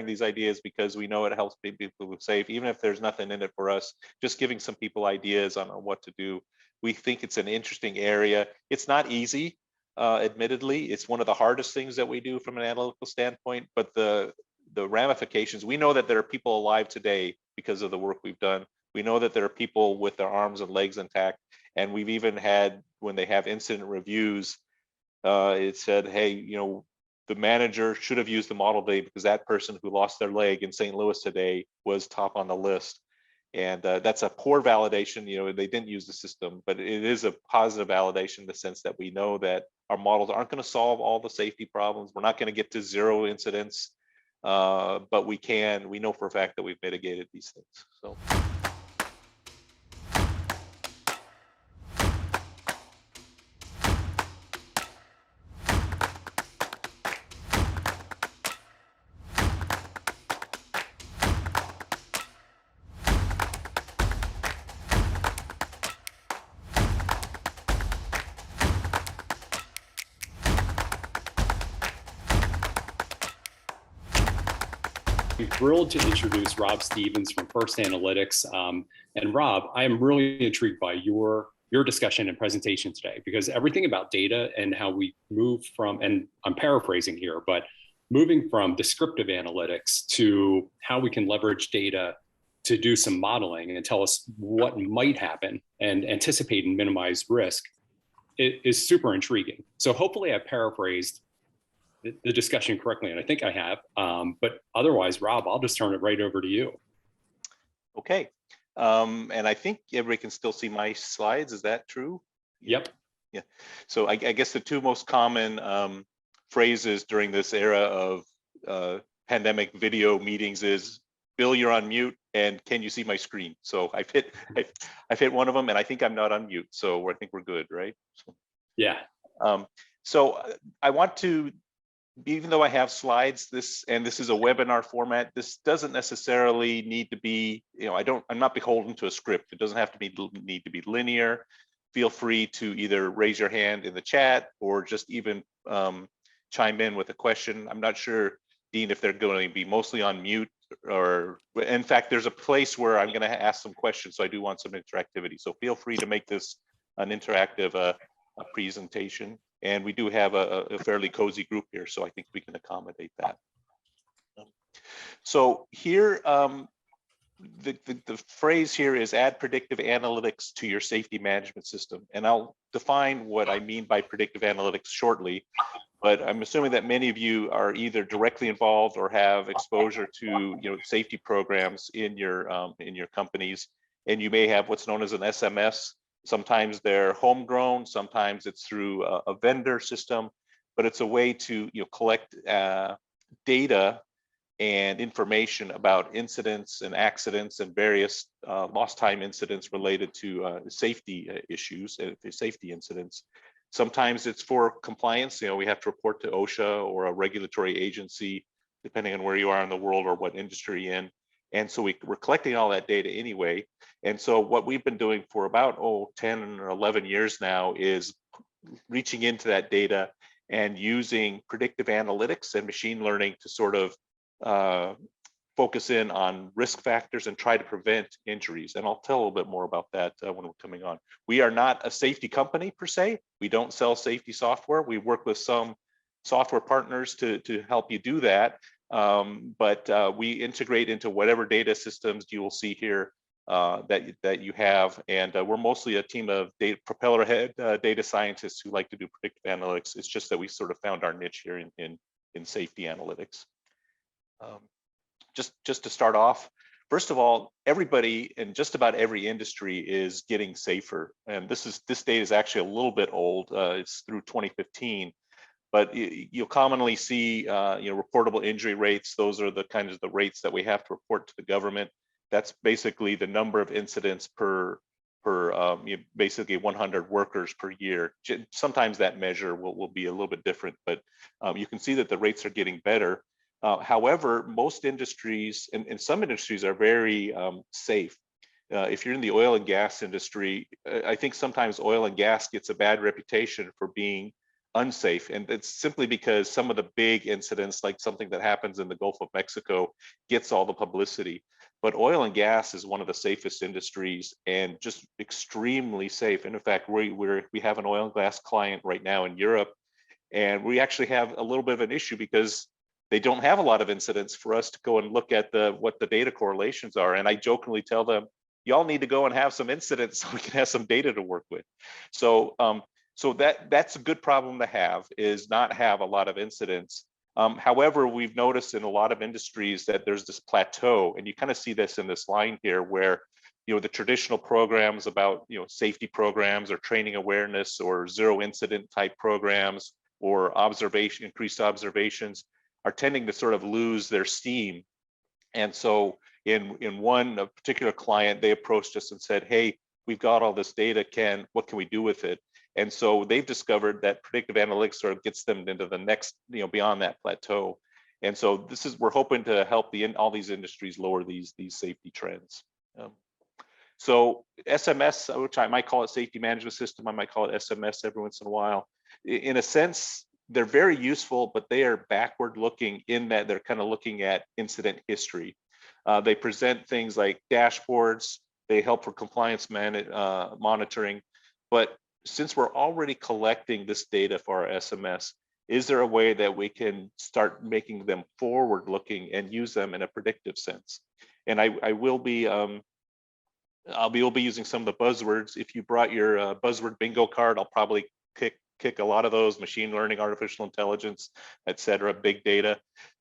sharing these ideas because we know it helps people safe, even if there's nothing in it for us. Just giving some people ideas on what to do. We think it's an interesting area. It's not easy, admittedly. It's one of the hardest things that we do from an analytical standpoint, but the ramifications, we know that there are people alive today because of the work we've done. We know that there are people with their arms and legs intact, and we've even had, when they have incident reviews, it said, hey, you know, the manager should have used the model today because that person who lost their leg in St. Louis today was top on the list. And that's a poor validation. You know, they didn't use the system, but it is a positive validation in the sense that we know that our models aren't going to solve all the safety problems. We're not going to get to 0 incidents, but we know for a fact that we've mitigated these things. So. I'm thrilled to introduce Rob Stevens from First Analytics. And Rob, I am really intrigued by your discussion and presentation today, because everything about data and how we move from, and I'm paraphrasing here, but moving from descriptive analytics to how we can leverage data to do some modeling and tell us what might happen and anticipate and minimize risk, it is super intriguing. So hopefully I paraphrased the discussion correctly, and I think I have. But otherwise, Rob, I'll just turn it right over to you. Okay. And I think everybody can still see my slides. Is that true? Yep. Yeah. So I guess the 2 most common phrases during this era of pandemic video meetings is, Bill, you're on mute, and can you see my screen? So I've hit one of them, and I think I'm not on mute. So I think we're good, right? So, yeah. So I want to, even though I have slides, this is a webinar format, this doesn't necessarily need to be, you know, I'm not beholden to a script. It doesn't have to need to be linear. Feel free to either raise your hand in the chat or just even chime in with a question. I'm not sure, Dean, if they're going to be mostly on mute, or in fact, there's a place where I'm going to ask some questions. So I do want some interactivity. So feel free to make this an interactive a presentation. And we do have a fairly cozy group here, so I think we can accommodate that. So here, the phrase here is add predictive analytics to your safety management system. And I'll define what I mean by predictive analytics shortly, but I'm assuming that many of you are either directly involved or have exposure to, you know, safety programs in your companies, and you may have what's known as an SMS. Sometimes they're homegrown, sometimes it's through a vendor system, but it's a way to, you know, collect data and information about incidents and accidents and various lost time incidents related to safety issues, safety incidents. Sometimes it's for compliance. You know, we have to report to OSHA or a regulatory agency, depending on where you are in the world or what industry you're in. And so we're collecting all that data anyway. And so what we've been doing for about 10 or 11 years now is reaching into that data and using predictive analytics and machine learning to sort of focus in on risk factors and try to prevent injuries. And I'll tell a little bit more about that when we're coming on. We are not a safety company per se. We don't sell safety software. We work with some software partners to help you do that. But we integrate into whatever data systems you will see here that you have, and we're mostly a team of propeller head data scientists who like to do predictive analytics. It's just that we sort of found our niche here in safety analytics. Just to start off, first of all, everybody in just about every industry is getting safer, and this data is actually a little bit old. It's through 2015. But you'll commonly see, reportable injury rates. Those are the kinds of the rates that we have to report to the government. That's basically the number of incidents per basically 100 workers per year. Sometimes that measure will be a little bit different, but you can see that the rates are getting better. However, most industries and some industries are very safe. If you're in the oil and gas industry, I think sometimes oil and gas gets a bad reputation for being unsafe. And it's simply because some of the big incidents, like something that happens in the Gulf of Mexico, gets all the publicity. But oil and gas is one of the safest industries and just extremely safe. And in fact, we have an oil and gas client right now in Europe, and we actually have a little bit of an issue because they don't have a lot of incidents for us to go and look at what the data correlations are. And I jokingly tell them, y'all need to go and have some incidents so we can have some data to work with. So so that's a good problem to have, is not have a lot of incidents. However, we've noticed in a lot of industries that there's this plateau, and you kind of see this in this line here where, you know, the traditional programs about, you know, safety programs or training awareness or zero incident type programs or increased observations are tending to sort of lose their steam. And so in a particular client, they approached us and said, hey, we've got all this data, what can we do with it? And so they've discovered that predictive analytics sort of gets them into the next, you know, beyond that plateau. And so we're hoping to help all these industries lower these safety trends. So SMS, which I might call it safety management system, I might call it SMS every once in a while. In a sense, they're very useful, but they are backward looking in that they're kind of looking at incident history. They present things like dashboards. They help for compliance monitoring. But since we're already collecting this data for our SMS, is there a way that we can start making them forward looking and use them in a predictive sense? And I will be, I'll be using some of the buzzwords. If you brought your buzzword bingo card, I'll probably kick a lot of those: machine learning, artificial intelligence, et cetera, big data.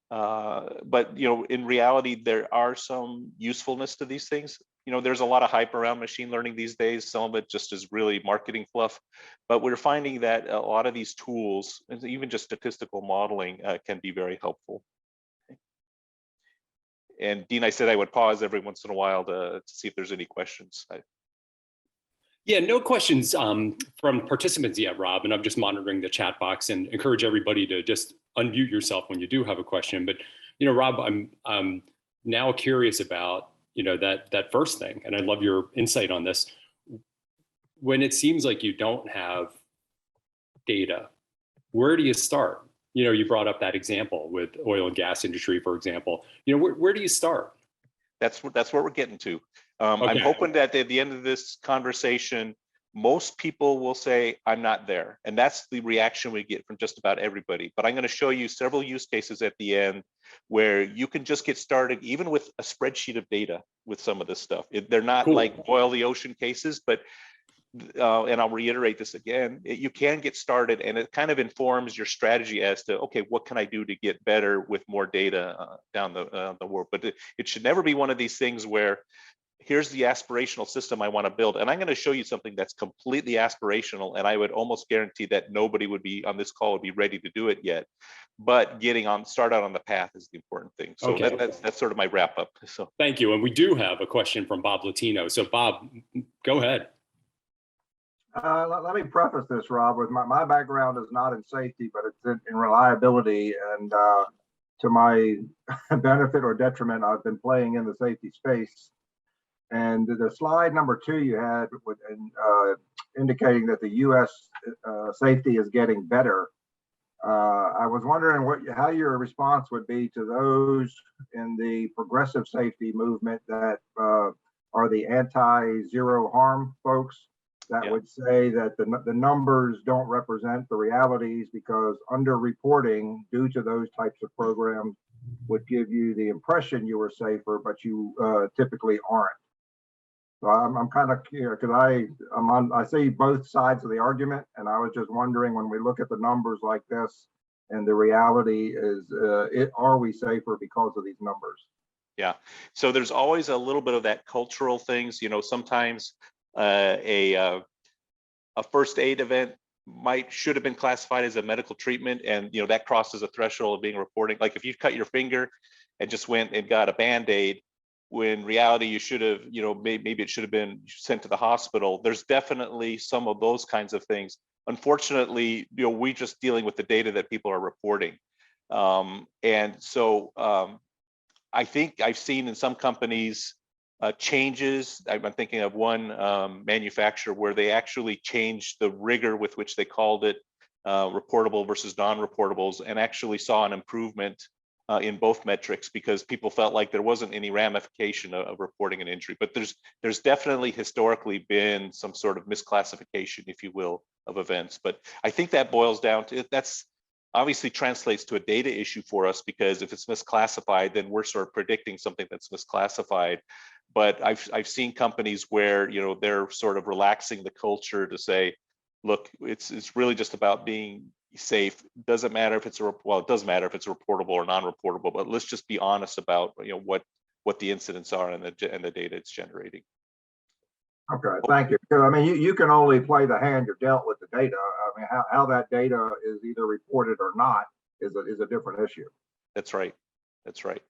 But you know, in reality, there are some usefulness to these things. You know, there's a lot of hype around machine learning these days. Some of it just is really marketing fluff. But we're finding that a lot of these tools, and even just statistical modeling, can be very helpful. And Dean, I said I would pause every once in a while to see if there's any questions. Yeah, no questions from participants yet, Rob, and I'm just monitoring the chat box and encourage everybody to just unmute yourself when you do have a question. But, you know, Rob, I'm now curious about, you know, that first thing, and I love your insight on this. When it seems like you don't have data, where do you start? You know, you brought up that example with oil and gas industry, for example. You know, where do you start? That's what we're getting to. Okay. I'm hoping that at the end of this conversation, most people will say, I'm not there. And that's the reaction we get from just about everybody. But I'm going to show you several use cases at the end where you can just get started, even with a spreadsheet of data with some of this stuff. They're not Cool. like boil the ocean cases, but and I'll reiterate this again, you can get started, and it kind of informs your strategy as to, okay, what can I do to get better with more data down the world. But it should never be one of these things where here's the aspirational system I want to build. And I'm going to show you something that's completely aspirational, and I would almost guarantee that nobody would be on this call would be ready to do it yet. But start out on the path is the important thing. So okay. That's sort of my wrap up. So thank you. And we do have a question from Bob Latino. So Bob, go ahead. Let me preface this, Rob, with my background is not in safety, but it's in reliability. And to my benefit or detriment, I've been playing in the safety space. And the slide number 2 you had with indicating that the U.S. Safety is getting better. I was wondering how your response would be to those in the progressive safety movement that are the anti-zero harm folks that would say that the numbers don't represent the realities because underreporting due to those types of programs would give you the impression you were safer, but you typically aren't. So I'm kind of curious because I see both sides of the argument, and I was just wondering, when we look at the numbers like this, and the reality is, are we safer because of these numbers? Yeah. So there's always a little bit of that cultural things. You know, sometimes a first aid event should have been classified as a medical treatment, and you know that crosses a threshold of being reporting. Like if you cut your finger and just went and got a Band-Aid, when reality you should have, you know, maybe it should have been sent to the hospital. There's definitely some of those kinds of things. Unfortunately, you know, we're just dealing with the data that people are reporting. And so I think I've seen in some companies changes. I'm thinking of one manufacturer where they actually changed the rigor with which they called it reportable versus non-reportables, and actually saw an improvement in both metrics because people felt like there wasn't any ramification of reporting an injury. But there's definitely historically been some sort of misclassification, if you will, of events. But I think that boils down to that's obviously translates to a data issue for us, because if it's misclassified, then we're sort of predicting something that's misclassified. But I've seen companies where, you know, they're sort of relaxing the culture to say, look, it's really just about being safe. Doesn't matter if it's well, it does matter if it's reportable or non-reportable, but let's just be honest about, you know, what the incidents are and the data it's generating. Okay, thank you. Because I mean, you can only play the hand you're dealt with the data. I mean, how that data is either reported or not is a different issue. That's right. That's right.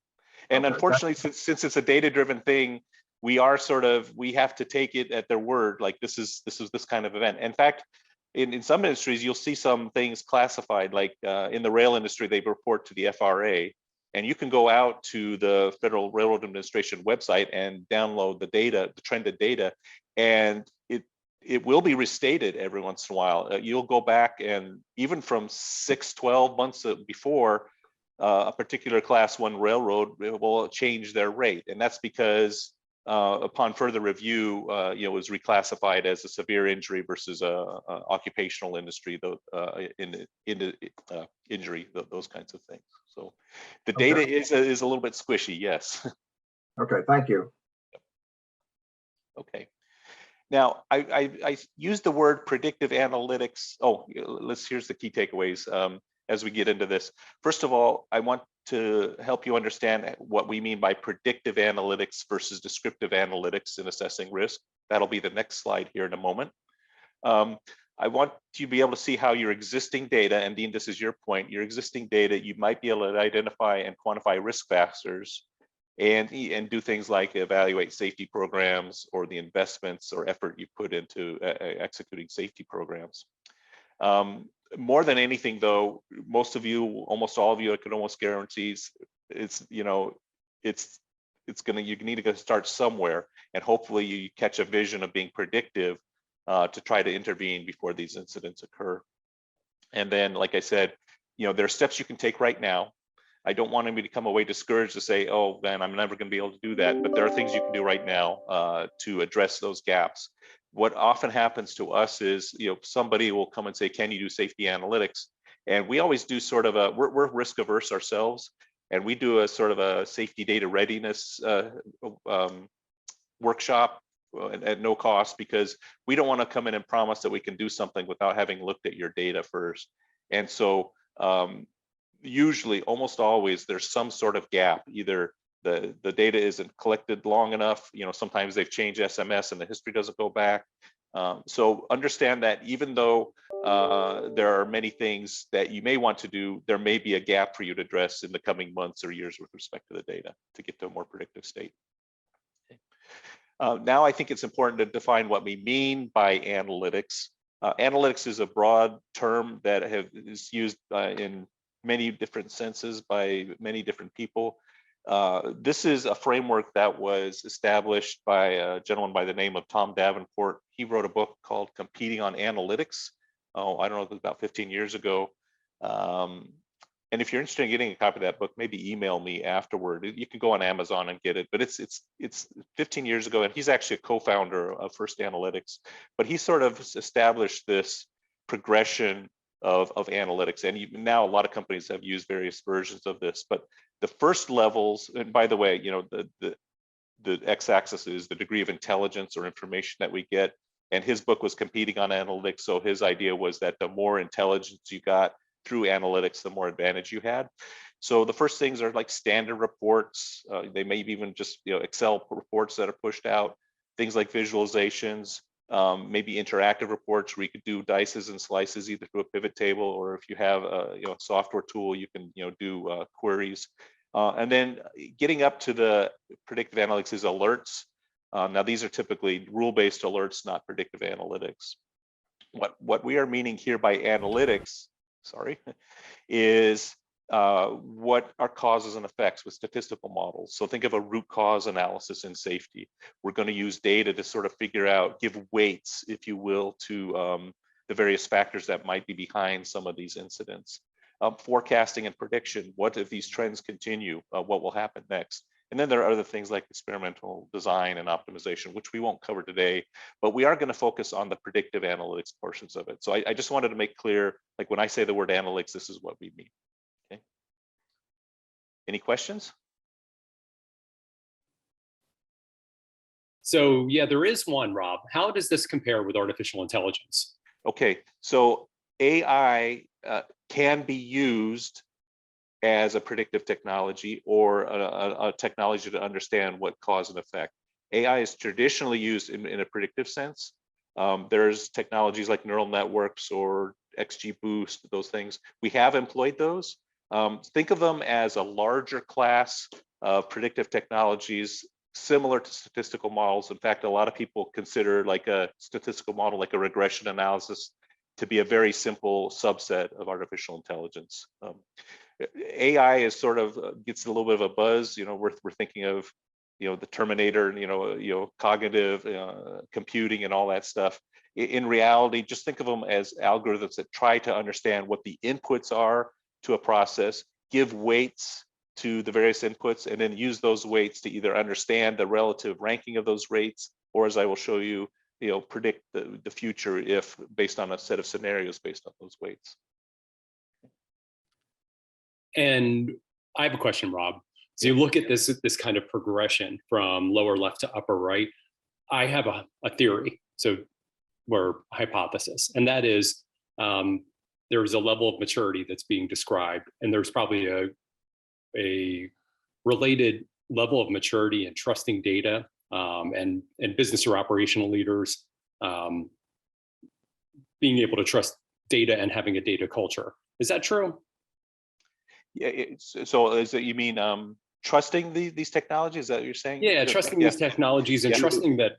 And Okay, unfortunately, since it's a data-driven thing, we have to take it at their word. Like this is this kind of event. In fact, in some industries, you'll see some things classified, like in the rail industry, they report to the FRA, and you can go out to the Federal Railroad Administration website and download the data, the trended data, and it will be restated every once in a while. You'll go back, and even from 6-12 months before, a particular class 1 railroad will change their rate, and that's because upon further review, you know, it was reclassified as a severe injury versus a occupational industry, injury, those kinds of things. So the data is a little bit squishy, yes. Okay, thank you. Okay. Now, I used the word predictive analytics. Oh, here's the key takeaways as we get into this. First of all, I want to help you understand what we mean by predictive analytics versus descriptive analytics in assessing risk. That'll be the next slide here in a moment. I want you to be able to see how your existing data, and Dean, this is your point, your existing data, you might be able to identify and quantify risk factors and do things like evaluate safety programs or the investments or effort you put into executing safety programs. More than anything, though, most of you, almost all of you, I could almost guarantee, it's, you know, it's gonna, you need to start somewhere, and hopefully you catch a vision of being predictive to try to intervene before these incidents occur. And then, like I said, you know, there are steps you can take right now. I don't want anybody to come away discouraged to say, oh, man, I'm never going to be able to do that. But there are things you can do right now to address those gaps. What often happens to us is, you know, somebody will come and say, can you do safety analytics? And we always do sort of a, we're risk averse ourselves, and we do a sort of a safety data readiness workshop at no cost, because we don't want to come in and promise that we can do something without having looked at your data first. And so usually, almost always, there's some sort of gap. Either the data isn't collected long enough, you know, sometimes they've changed SMS and the history doesn't go back. So understand that even though there are many things that you may want to do, there may be a gap for you to address in the coming months or years with respect to the data to get to a more predictive state. Now I think it's important to define what we mean by analytics. Analytics is a broad term that is used in many different senses by many different people. This is a framework that was established by a gentleman by the name of Tom Davenport. He wrote a book called Competing on Analytics. Oh, I don't know, it was about 15 years ago. And if you're interested in getting a copy of that book, maybe email me afterward. You can go on Amazon and get it, but it's 15 years ago, and he's actually a co-founder of First Analytics. But he sort of established this progression of analytics, and now a lot of companies have used various versions of this. But the first levels, and by the way, you know, the x-axis is the degree of intelligence or information that we get, and his book was Competing on Analytics. So his idea was that the more intelligence you got through analytics, the more advantage you had. So the first things are like standard reports. They may be even just, you know, Excel reports that are pushed out, things like visualizations, maybe interactive reports where you could do dices and slices either through a pivot table, or if you have a, you know, a software tool, you can, you know, do queries. And then getting up to the predictive analytics is alerts. Now these are typically rule-based alerts, not predictive analytics. What we are meaning here by analytics, is what are causes and effects with statistical models. So think of a root cause analysis in safety. We're going to use data to sort of figure out, give weights, if you will, to the various factors that might be behind some of these incidents. Forecasting and prediction, what if these trends continue, what will happen next? And then there are other things like experimental design and optimization, which we won't cover today, but we are going to focus on the predictive analytics portions of it. So I just wanted to make clear, like when I say the word analytics, this is what we mean. Okay. Any questions? So yeah, there is one, Rob. How does this compare with artificial intelligence? Okay, so AI can be used as a predictive technology or a technology to understand what cause and effect. AI is traditionally used in a predictive sense. There's technologies like neural networks or XGBoost, those things. We have employed those. Think of them as a larger class of predictive technologies similar to statistical models. In fact, a lot of people consider like a statistical model, like a regression analysis, to be a very simple subset of artificial intelligence. AI is sort of gets a little bit of a buzz. You know, we're thinking of, you know, the Terminator, you know, cognitive computing and all that stuff. In reality, just think of them as algorithms that try to understand what the inputs are to a process, give weights to the various inputs, and then use those weights to either understand the relative ranking of those rates, or as I will show you, predict the future if based on a set of scenarios based on those weights. And I have a question, Rob. So you look at this kind of progression from lower left to upper right. I have a theory, or hypothesis, and that is there's a level of maturity that's being described, and there's probably a related level of maturity and trusting data, and business or operational leaders being able to trust data and having a data culture. Is that true? Yeah. So is it, you mean trusting these technologies? Is that what you're saying? Yeah, trusting these technologies and trusting that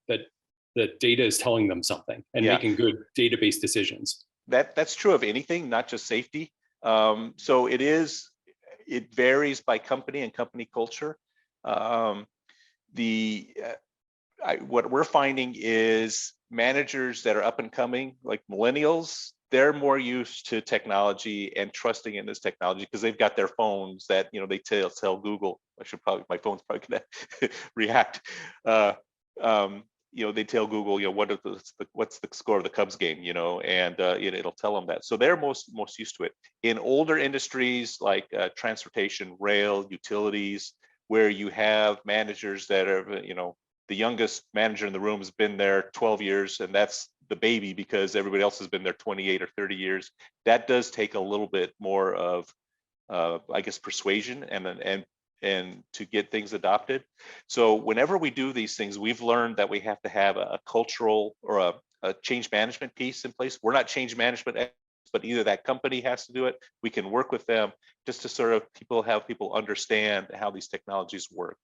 the data is telling them something and making good database decisions. That's true of anything, not just safety. So it varies by company and company culture. What we're finding is managers that are up and coming, like millennials, they're more used to technology and trusting in this technology because they've got their phones that, they tell Google. My phone's probably gonna react. They tell Google, what's the score of the Cubs game, and it'll tell them that. So they're most used to it. In older industries like transportation, rail, utilities, where you have managers that are, the youngest manager in the room has been there 12 years, and that's the baby because everybody else has been there 28 or 30 years. That does take a little bit more of, I guess, persuasion and to get things adopted. So whenever we do these things, we've learned that we have to have a cultural or a change management piece in place. We're not change management experts, but either that company has to do it. We can work with them just to sort of have people understand how these technologies work.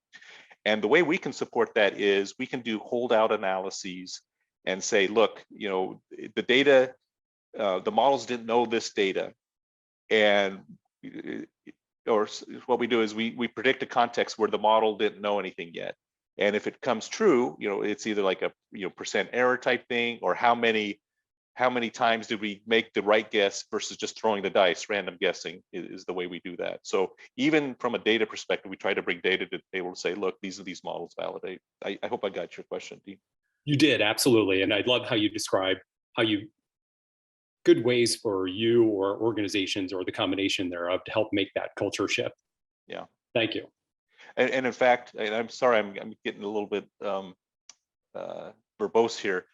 And the way we can support that is we can do holdout analyses and say, look, the data, the models didn't know this data. And or what we do is we predict a context where the model didn't know anything yet. And if it comes true, it's either like a percent error type thing, or how many times did we make the right guess versus just throwing the dice, random guessing is the way we do that. So even from a data perspective, we try to bring data to be able to say, look, these models validate. I hope I got your question, Dean. You did, absolutely. And I love how you describe good ways for you or organizations or the combination thereof to help make that culture shift. Yeah. Thank you. And in fact, and I'm sorry, I'm getting a little bit verbose here,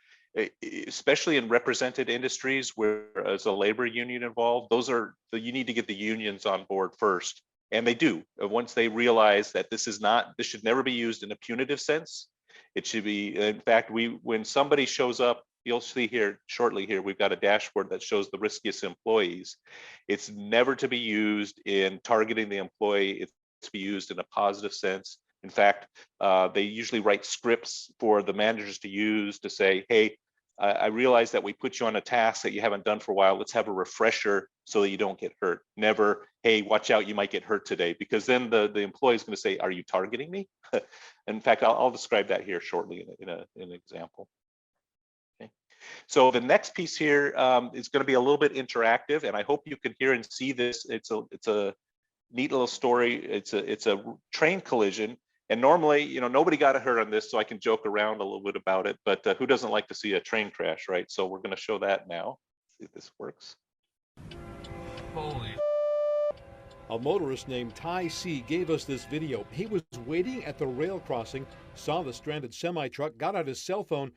especially in represented industries where there's a labor union involved. You need to get the unions on board first. And they do. Once they realize that this should never be used in a punitive sense. It should be, in fact, when somebody shows up, you'll see here shortly here, we've got a dashboard that shows the riskiest employees. It's never to be used in targeting the employee. It's to be used in a positive sense. In fact, they usually write scripts for the managers to use to say, hey, I realize that we put you on a task that you haven't done for a while. Let's have a refresher so that you don't get hurt. Never, hey, watch out, you might get hurt today, because then the employee is going to say, are you targeting me? In fact, I'll describe that here shortly in an example. Okay. So the next piece here is going to be a little bit interactive, and I hope you can hear and see this. It's a neat little story. It's a train collision, and normally, you know, nobody got hurt on this, so I can joke around a little bit about it. But who doesn't like to see a train crash, right? So we're going to show that now. See if this works. Holy. A motorist named Ty C gave us this video. He was waiting at the rail crossing, saw the stranded semi-truck, got out his cell phone.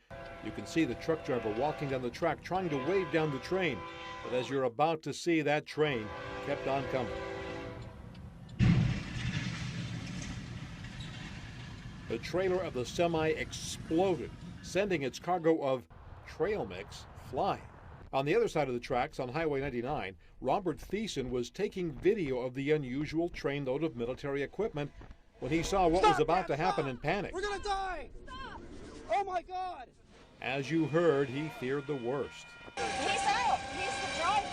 You can see the truck driver walking down the track trying to wave down the train. But as you're about to see, that train kept on coming. The trailer of the semi exploded, sending its cargo of trail mix flying. On the other side of the tracks on Highway 99, Robert Thiessen was taking video of the unusual train load of military equipment when he saw what was about to happen and panicked. We're gonna die! Stop! Oh my God! As you heard, he feared the worst. He's out. He's the driver.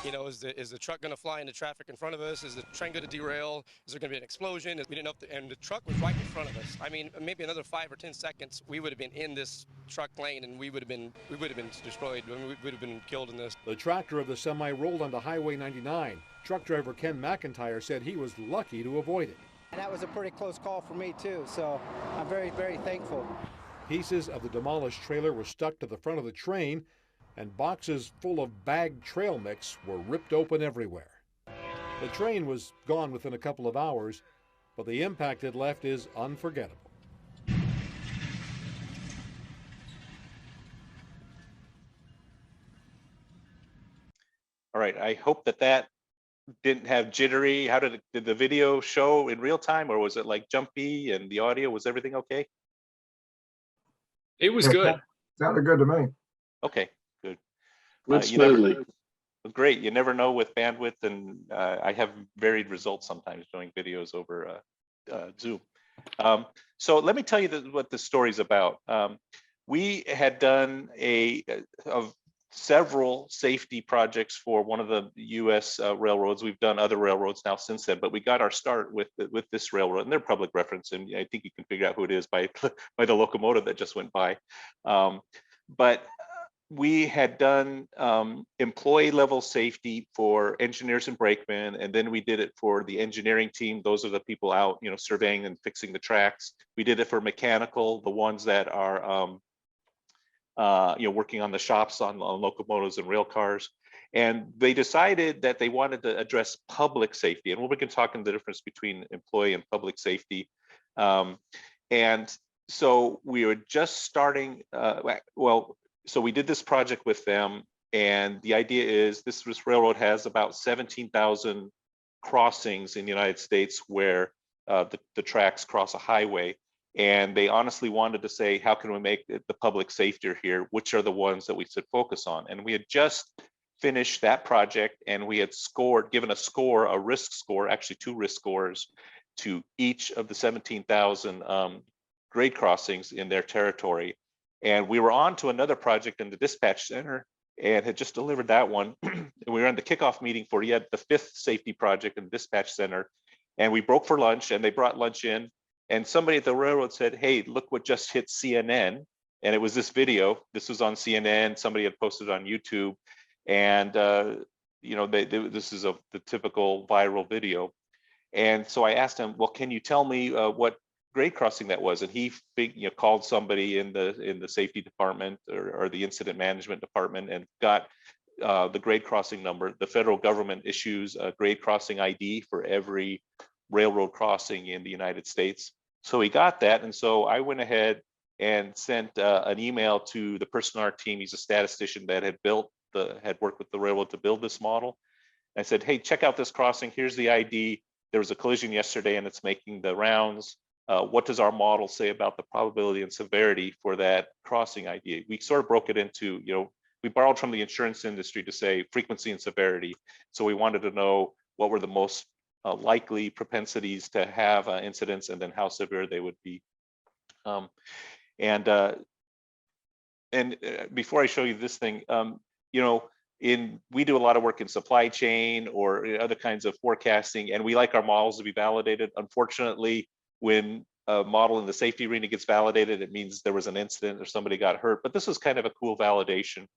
You know, is the truck gonna fly into traffic in front of us? Is the train gonna derail? Is there gonna be an explosion? We didn't know and the truck was right in front of us. I mean, maybe another 5 or 10 seconds, we would have been in this truck lane and we would have been destroyed. We would have been killed in this. The tractor of the semi rolled onto Highway 99. Truck driver Ken McIntyre said he was lucky to avoid it. And that was a pretty close call for me too, so I'm very, very thankful. Pieces of the demolished trailer were stuck to the front of the train, and boxes full of bagged trail mix were ripped open everywhere. The train was gone within a couple of hours, but the impact it left is unforgettable. All right, I hope that didn't have jittery. How did the video show in real time, or was it like jumpy and the audio? Was everything okay? It was Yeah, good. Sounded good to me. Okay, good. Went You never- smoothly. Great. You never know with bandwidth, and I have varied results sometimes doing videos over Zoom. So let me tell you what the story's about. We had done several safety projects for one of the U.S. Railroads. We've done other railroads now since then, but we got our start with this railroad, and they're public reference, and I think you can figure out who it is by the locomotive that just went by. But we had done employee level safety for engineers and brakemen, and then we did it for the engineering team. Those are the people out, you know, surveying and fixing the tracks. We did it for mechanical, the ones that are you know, working on the shops on locomotives and rail cars. And they decided that they wanted to address public safety, and we're going to talk in the difference between employee and public safety. And so we were just starting. So we did this project with them, and the idea is this railroad has about 17,000 crossings in the United States where the tracks cross a highway. And they honestly wanted to say, how can we make the public safer here? Which are the ones that we should focus on? And we had just finished that project, and we had given a risk score, actually 2 risk scores to each of the 17,000 grade crossings in their territory. And we were on to another project in the dispatch center and had just delivered that one. And we were in the kickoff meeting for yet the 5th safety project in the dispatch center. And we broke for lunch, and they brought lunch in. And somebody at the railroad said, hey, look what just hit CNN. And it was this video. This was on CNN. Somebody had posted it on YouTube. And, you know, this is the typical viral video. And so I asked him, well, can you tell me what grade crossing that was? And he called somebody in the safety department or the incident management department and got the grade crossing number. The federal government issues a grade crossing ID for every railroad crossing in the United States. So he got that. And so I went ahead and sent an email to the person on our team. He's a statistician that had worked with the railroad to build this model. I said, hey, check out this crossing. Here's the ID. There was a collision yesterday and it's making the rounds. What does our model say about the probability and severity for that crossing ID? We sort of broke it into, you know, we borrowed from the insurance industry to say frequency and severity. So we wanted to know what were the most likely propensities to have incidents, and then how severe they would be. Before I show you this thing, you know, we do a lot of work in supply chain or other kinds of forecasting, and we like our models to be validated. Unfortunately, when model in the safety arena gets validated, it means there was an incident or somebody got hurt. But this was kind of a cool validation.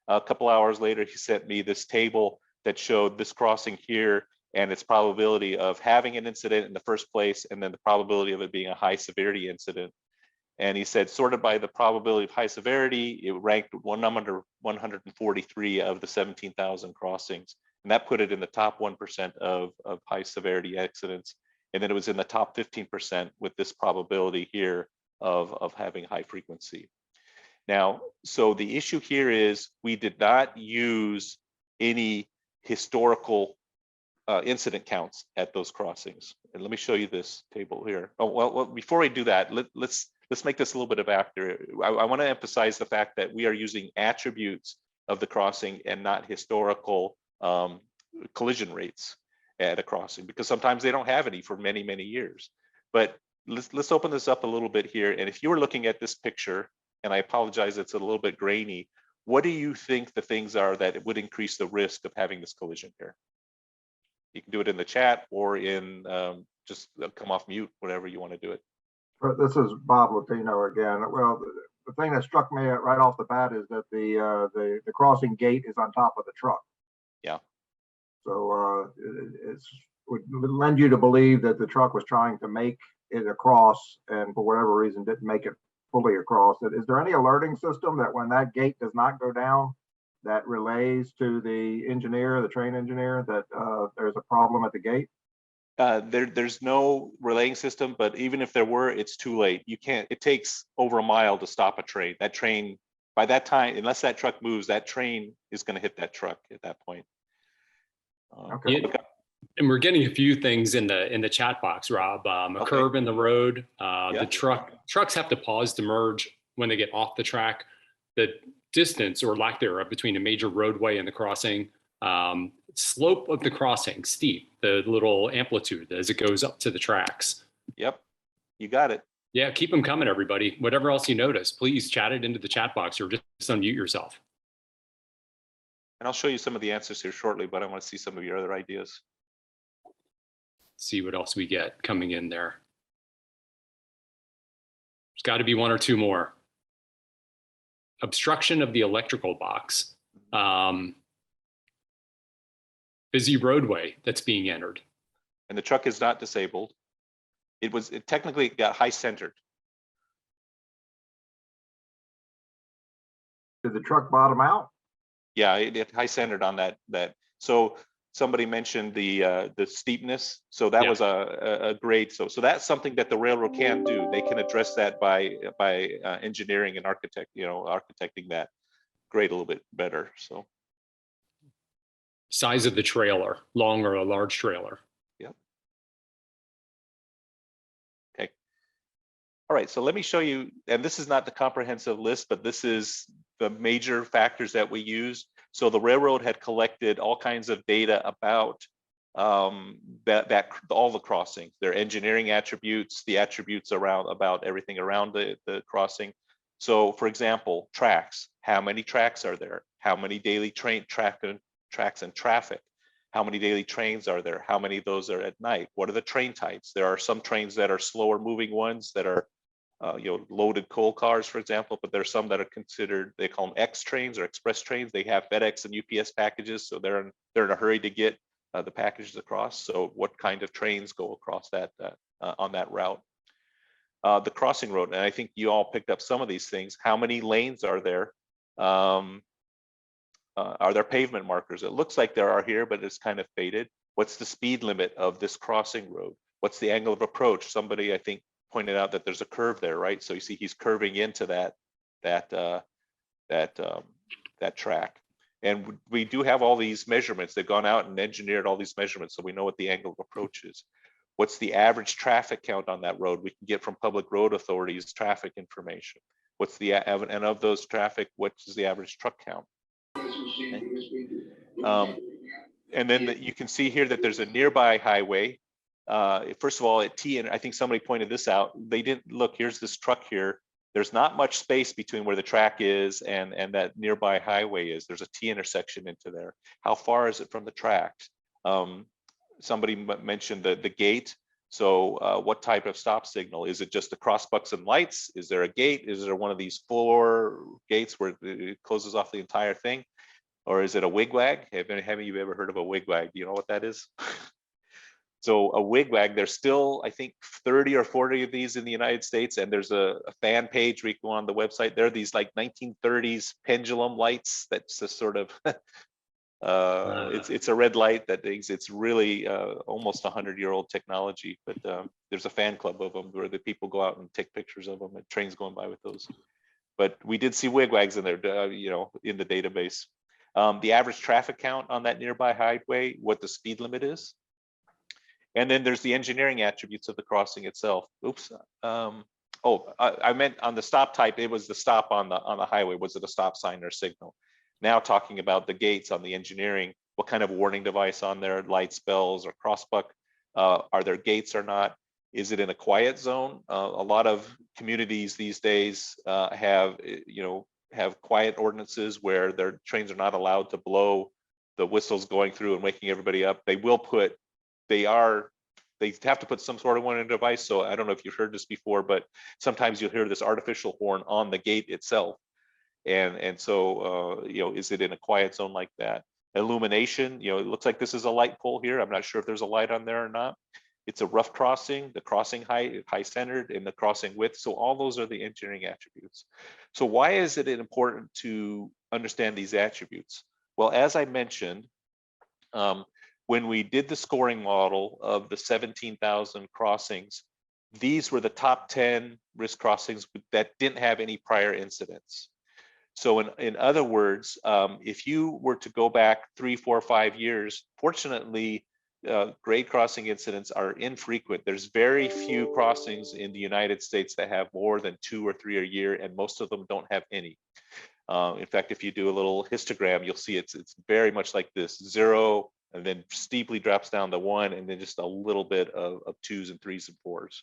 A couple hours later, he sent me this table that showed this crossing here and its probability of having an incident in the first place, and then the probability of it being a high severity incident. And he said, sorted by the probability of high severity, it ranked number 143 of the 17,000 crossings. And that put it in the top 1% of high severity accidents. And then it was in the top 15% with this probability here of having high frequency. Now, so the issue here is we did not use any historical incident counts at those crossings. And let me show you this table here. Oh, well before we do that, let's make this a little bit of accurate. I want to emphasize the fact that we are using attributes of the crossing and not historical collision rates at a crossing, because sometimes they don't have any for many, many years. But let's open this up a little bit here. And if you were looking at this picture, and I apologize, it's a little bit grainy, what do you think the things are that would increase the risk of having this collision here? You can do it in the chat or in just come off mute, whatever you want to do it. This is Bob Latino again. Well, the thing that struck me right off the bat is that the crossing gate is on top of the truck. Yeah. So it would lend you to believe that the truck was trying to make it across, and for whatever reason didn't make it fully across. Is there any alerting system that when that gate does not go down, that relays to the engineer, the train engineer, that there's a problem at the gate? There's no relaying system, but even if there were, it's too late. You can't, it takes over a mile to stop a train. That train, by that time, unless that truck moves, that train is going to hit that truck at that point. Okay. Yeah, and we're getting a few things in the chat box, Rob. A curve in the road. The trucks have to pause to merge when they get off the track. The distance or lack thereof between a major roadway and the crossing. Slope of the crossing steep, the little amplitude as it goes up to the tracks. Yep, you got it. Yeah, keep them coming, everybody. Whatever else you notice, please chat it into the chat box or just unmute yourself. And I'll show you some of the answers here shortly, but I want to see some of your other ideas. See what else we get coming in there. There's got to be one or two more. Obstruction of the electrical box. Busy roadway that's being entered. And the truck is not disabled. It technically got high centered. Did the truck bottom out? Yeah, it high centered on that. So somebody mentioned the steepness. So that was a grade. So that's something that the railroad can do. They can address that by engineering and architecting that grade a little bit better. So size of the trailer, long or a large trailer. Yep. Okay. All right, so let me show you, and this is not the comprehensive list, but this is the major factors that we use. So the railroad had collected all kinds of data about all the crossings, their engineering attributes, the attributes about everything around the crossing. So for example, tracks, how many tracks are there? How many daily tracks and traffic? How many daily trains are there? How many of those are at night? What are the train types? There are some trains that are slower moving ones that are loaded coal cars, for example, but there's some that are considered, they call them X trains or express trains. They have FedEx and UPS packages, so they're in a hurry to get the packages across. So what kind of trains go across that on that route? The crossing road, and I think you all picked up some of these things. How many lanes are there? Are there pavement markers? It looks like there are here, but it's kind of faded. What's the speed limit of this crossing road? What's the angle of approach? Somebody, I think, pointed out that there's a curve there, right? So you see he's curving into that track. And we do have all these measurements. They've gone out and engineered all these measurements, so we know what the angle of approach is. What's the average traffic count on that road? We can get from public road authorities traffic information. What's the, and of those traffic, what is the average truck count? Okay. And then you can see here that there's a nearby highway. First of all, at T, and I think somebody pointed this out, they didn't look, here's this truck here. There's not much space between where the track is and that nearby highway is. There's a T intersection into there. How far is it from the tracks? Somebody mentioned the gate. So what type of stop signal? Is it just the crossbucks and lights? Is there a gate? Is there one of these 4 gates where it closes off the entire thing? Or is it a wigwag? Have you ever heard of a wigwag? Do you know what that is? So a wigwag, there's still, I think, 30 or 40 of these in the United States, and there's a fan page where you go on the website. There are these like 1930s pendulum lights that's just sort of, it's a red light that it's really almost 100-year-old technology, but there's a fan club of them where the people go out and take pictures of them and trains going by with those. But we did see wigwags in there, you know, in the database. The average traffic count on that nearby highway, what the speed limit is. And then there's the engineering attributes of the crossing itself. Oops. I meant on the stop type, it was the stop on the highway. Was it a stop sign or signal? Now talking about the gates on the engineering, what kind of warning device on there, lights, bells, or crossbuck? Are there gates or not? Is it in a quiet zone? A lot of communities these days have quiet ordinances where their trains are not allowed to blow the whistles going through and waking everybody up. They have to put some sort of warning device. So I don't know if you've heard this before, but sometimes you'll hear this artificial horn on the gate itself. And so, is it in a quiet zone like that? Illumination, it looks like this is a light pole here. I'm not sure if there's a light on there or not. It's a rough crossing, the crossing height, high centered, and the crossing width. So all those are the engineering attributes. So why is it important to understand these attributes? Well, as I mentioned, when we did the scoring model of the 17,000 crossings, these were the top 10 risk crossings that didn't have any prior incidents. So in other words, if you were to go back 3, 4, 5 years, fortunately, grade crossing incidents are infrequent. There's very few crossings in the United States that have more than 2 or 3 a year, and most of them don't have any. In fact, if you do a little histogram, you'll see it's very much like this: 0, and then steeply drops down to 1, and then just a little bit of 2s and 3s and 4s.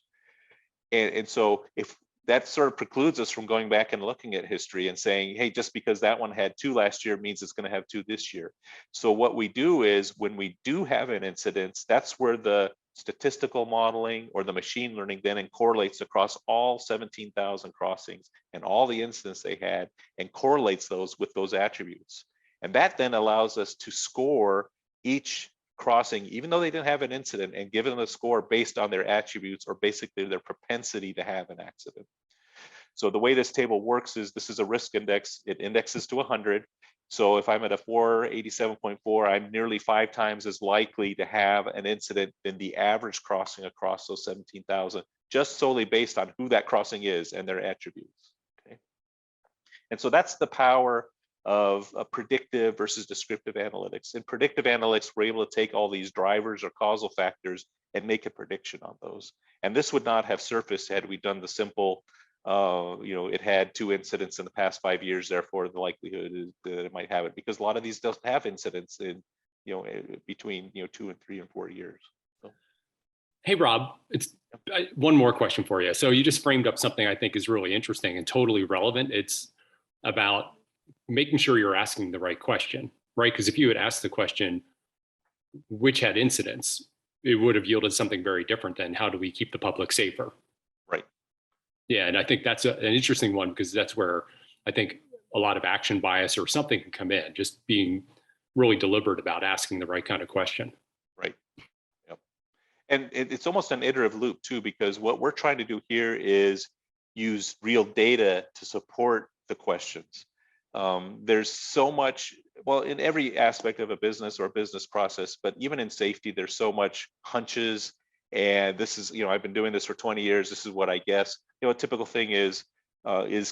And so if that sort of precludes us from going back and looking at history and saying, hey, just because that one had 2 last year means it's going to have 2 this year. So what we do is when we do have an incident, that's where the statistical modeling or the machine learning then correlates across all 17,000 crossings and all the incidents they had and correlates those with those attributes. And that then allows us to score each crossing, even though they didn't have an incident, and give them a score based on their attributes or basically their propensity to have an accident. So the way this table works is this is a risk index. It indexes to 100. So if I'm at a 487.4, I'm nearly 5 times as likely to have an incident than the average crossing across those 17,000, just solely based on who that crossing is and their attributes. Okay. And so that's the power of predictive versus descriptive analytics. In predictive analytics, we're able to take all these drivers or causal factors and make a prediction on those. And this would not have surfaced had we done the simple, it had 2 incidents in the past 5 years, therefore the likelihood is that it might have it, because a lot of these don't have incidents in, between 2 and 3 and 4 years. So. Hey, Rob, one more question for you. So you just framed up something I think is really interesting and totally relevant. It's about making sure you're asking the right question, right? Because if you had asked the question, which had incidents, it would have yielded something very different than how do we keep the public safer? Right. Yeah, and I think that's an interesting one, because that's where I think a lot of action bias or something can come in, just being really deliberate about asking the right kind of question. Right. Yep. And it's almost an iterative loop too, because what we're trying to do here is use real data to support the questions. There's so much, well, in every aspect of a business or a business process, but even in safety, there's so much hunches. And this is, I've been doing this for 20 years. This is what I guess. A typical thing is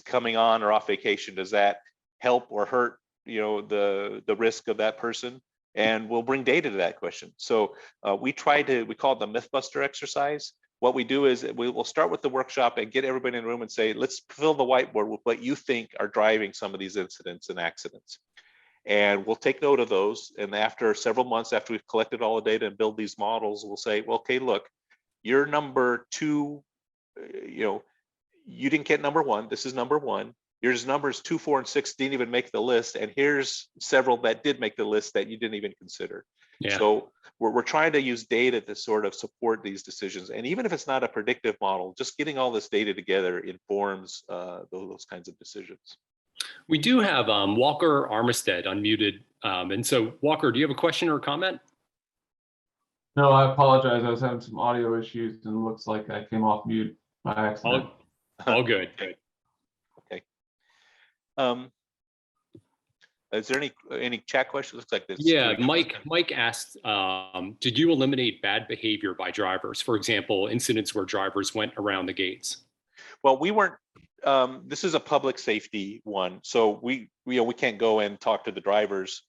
coming on or off vacation, does that help or hurt, the risk of that person? And we'll bring data to that question. So we call it the Mythbuster exercise. What we do is we will start with the workshop and get everybody in the room and say, let's fill the whiteboard with what you think are driving some of these incidents and accidents. And we'll take note of those. And after several months, after we've collected all the data and build these models, we'll say, well, okay, look, you're number 2, you didn't get number 1. This is number 1. Yours numbers 2, 4, and 6 didn't even make the list. And here's several that did make the list that you didn't even consider. Yeah. So we're trying to use data to sort of support these decisions. And even if it's not a predictive model, just getting all this data together informs those kinds of decisions. We do have Walker Armistead unmuted. And so Walker, do you have a question or a comment? No, I apologize. I was having some audio issues and it looks like I came off mute by accident. All good. Okay. Is there any chat questions? Looks like this. Yeah, Mike asked, did you eliminate bad behavior by drivers? For example, incidents where drivers went around the gates. Well, we weren't. This is a public safety one, so we can't go and talk to the drivers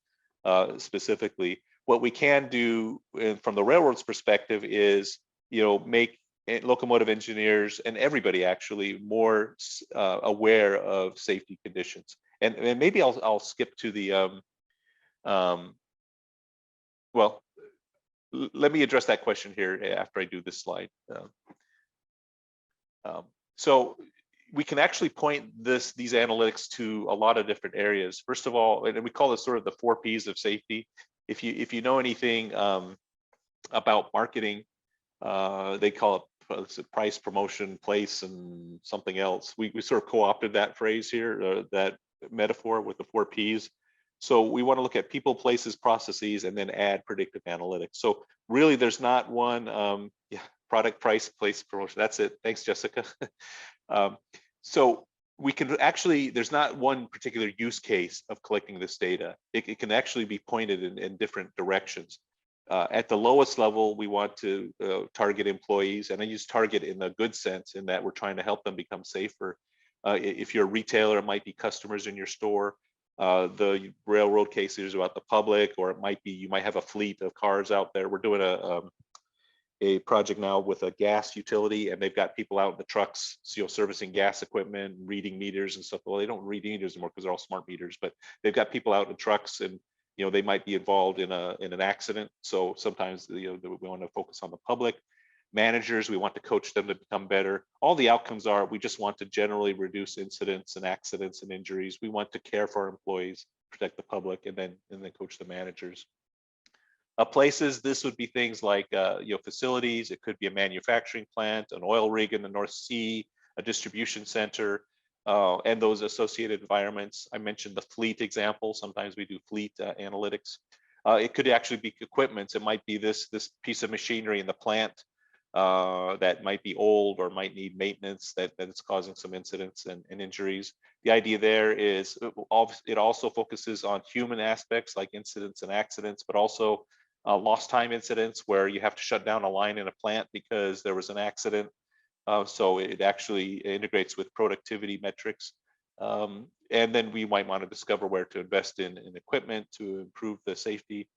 specifically. What we can do from the railroad's perspective is, make locomotive engineers and everybody actually more aware of safety conditions. And maybe I'll skip to the well, let me address that question here after I do this slide. So we can actually point these analytics to a lot of different areas. First of all, and we call this sort of the 4 Ps of safety. If you know anything about marketing, they call it price, promotion, place, and something else. We sort of co-opted that phrase here, that metaphor with the 4 Ps. So we want to look at people, places, processes, and then add predictive analytics. So really, there's not one, product, price, place, promotion. That's it. Thanks, Jessica. So we can actually, there's not one particular use case of collecting this data. It can actually be pointed in different directions. At the lowest level, we want to target employees, and I use target in a good sense in that we're trying to help them become safer. If you're a retailer, it might be customers in your store. The railroad case is about the public, or it might be you might have a fleet of cars out there. We're doing a project now with a gas utility, and they've got people out in the trucks, servicing gas equipment, reading meters and stuff. Well, they don't read meters anymore because they're all smart meters, but they've got people out in trucks, and they might be involved in an accident. So sometimes we want to focus on the public. Managers, we want to coach them to become better. All the outcomes are we just want to generally reduce incidents and accidents and injuries. We want to care for our employees, protect the public, and then coach the managers. Places, this would be things like facilities. It could be a manufacturing plant, an oil rig in the North Sea, a distribution center, and those associated environments. I mentioned the fleet example. Sometimes we do fleet analytics. It could actually be equipment. It might be this piece of machinery in the plant that might be old or might need maintenance that is causing some incidents and injuries. The idea there is it also focuses on human aspects like incidents and accidents, but also lost time incidents where you have to shut down a line in a plant because there was an accident. So it actually integrates with productivity metrics. And then we might want to discover where to invest in equipment to improve the safety.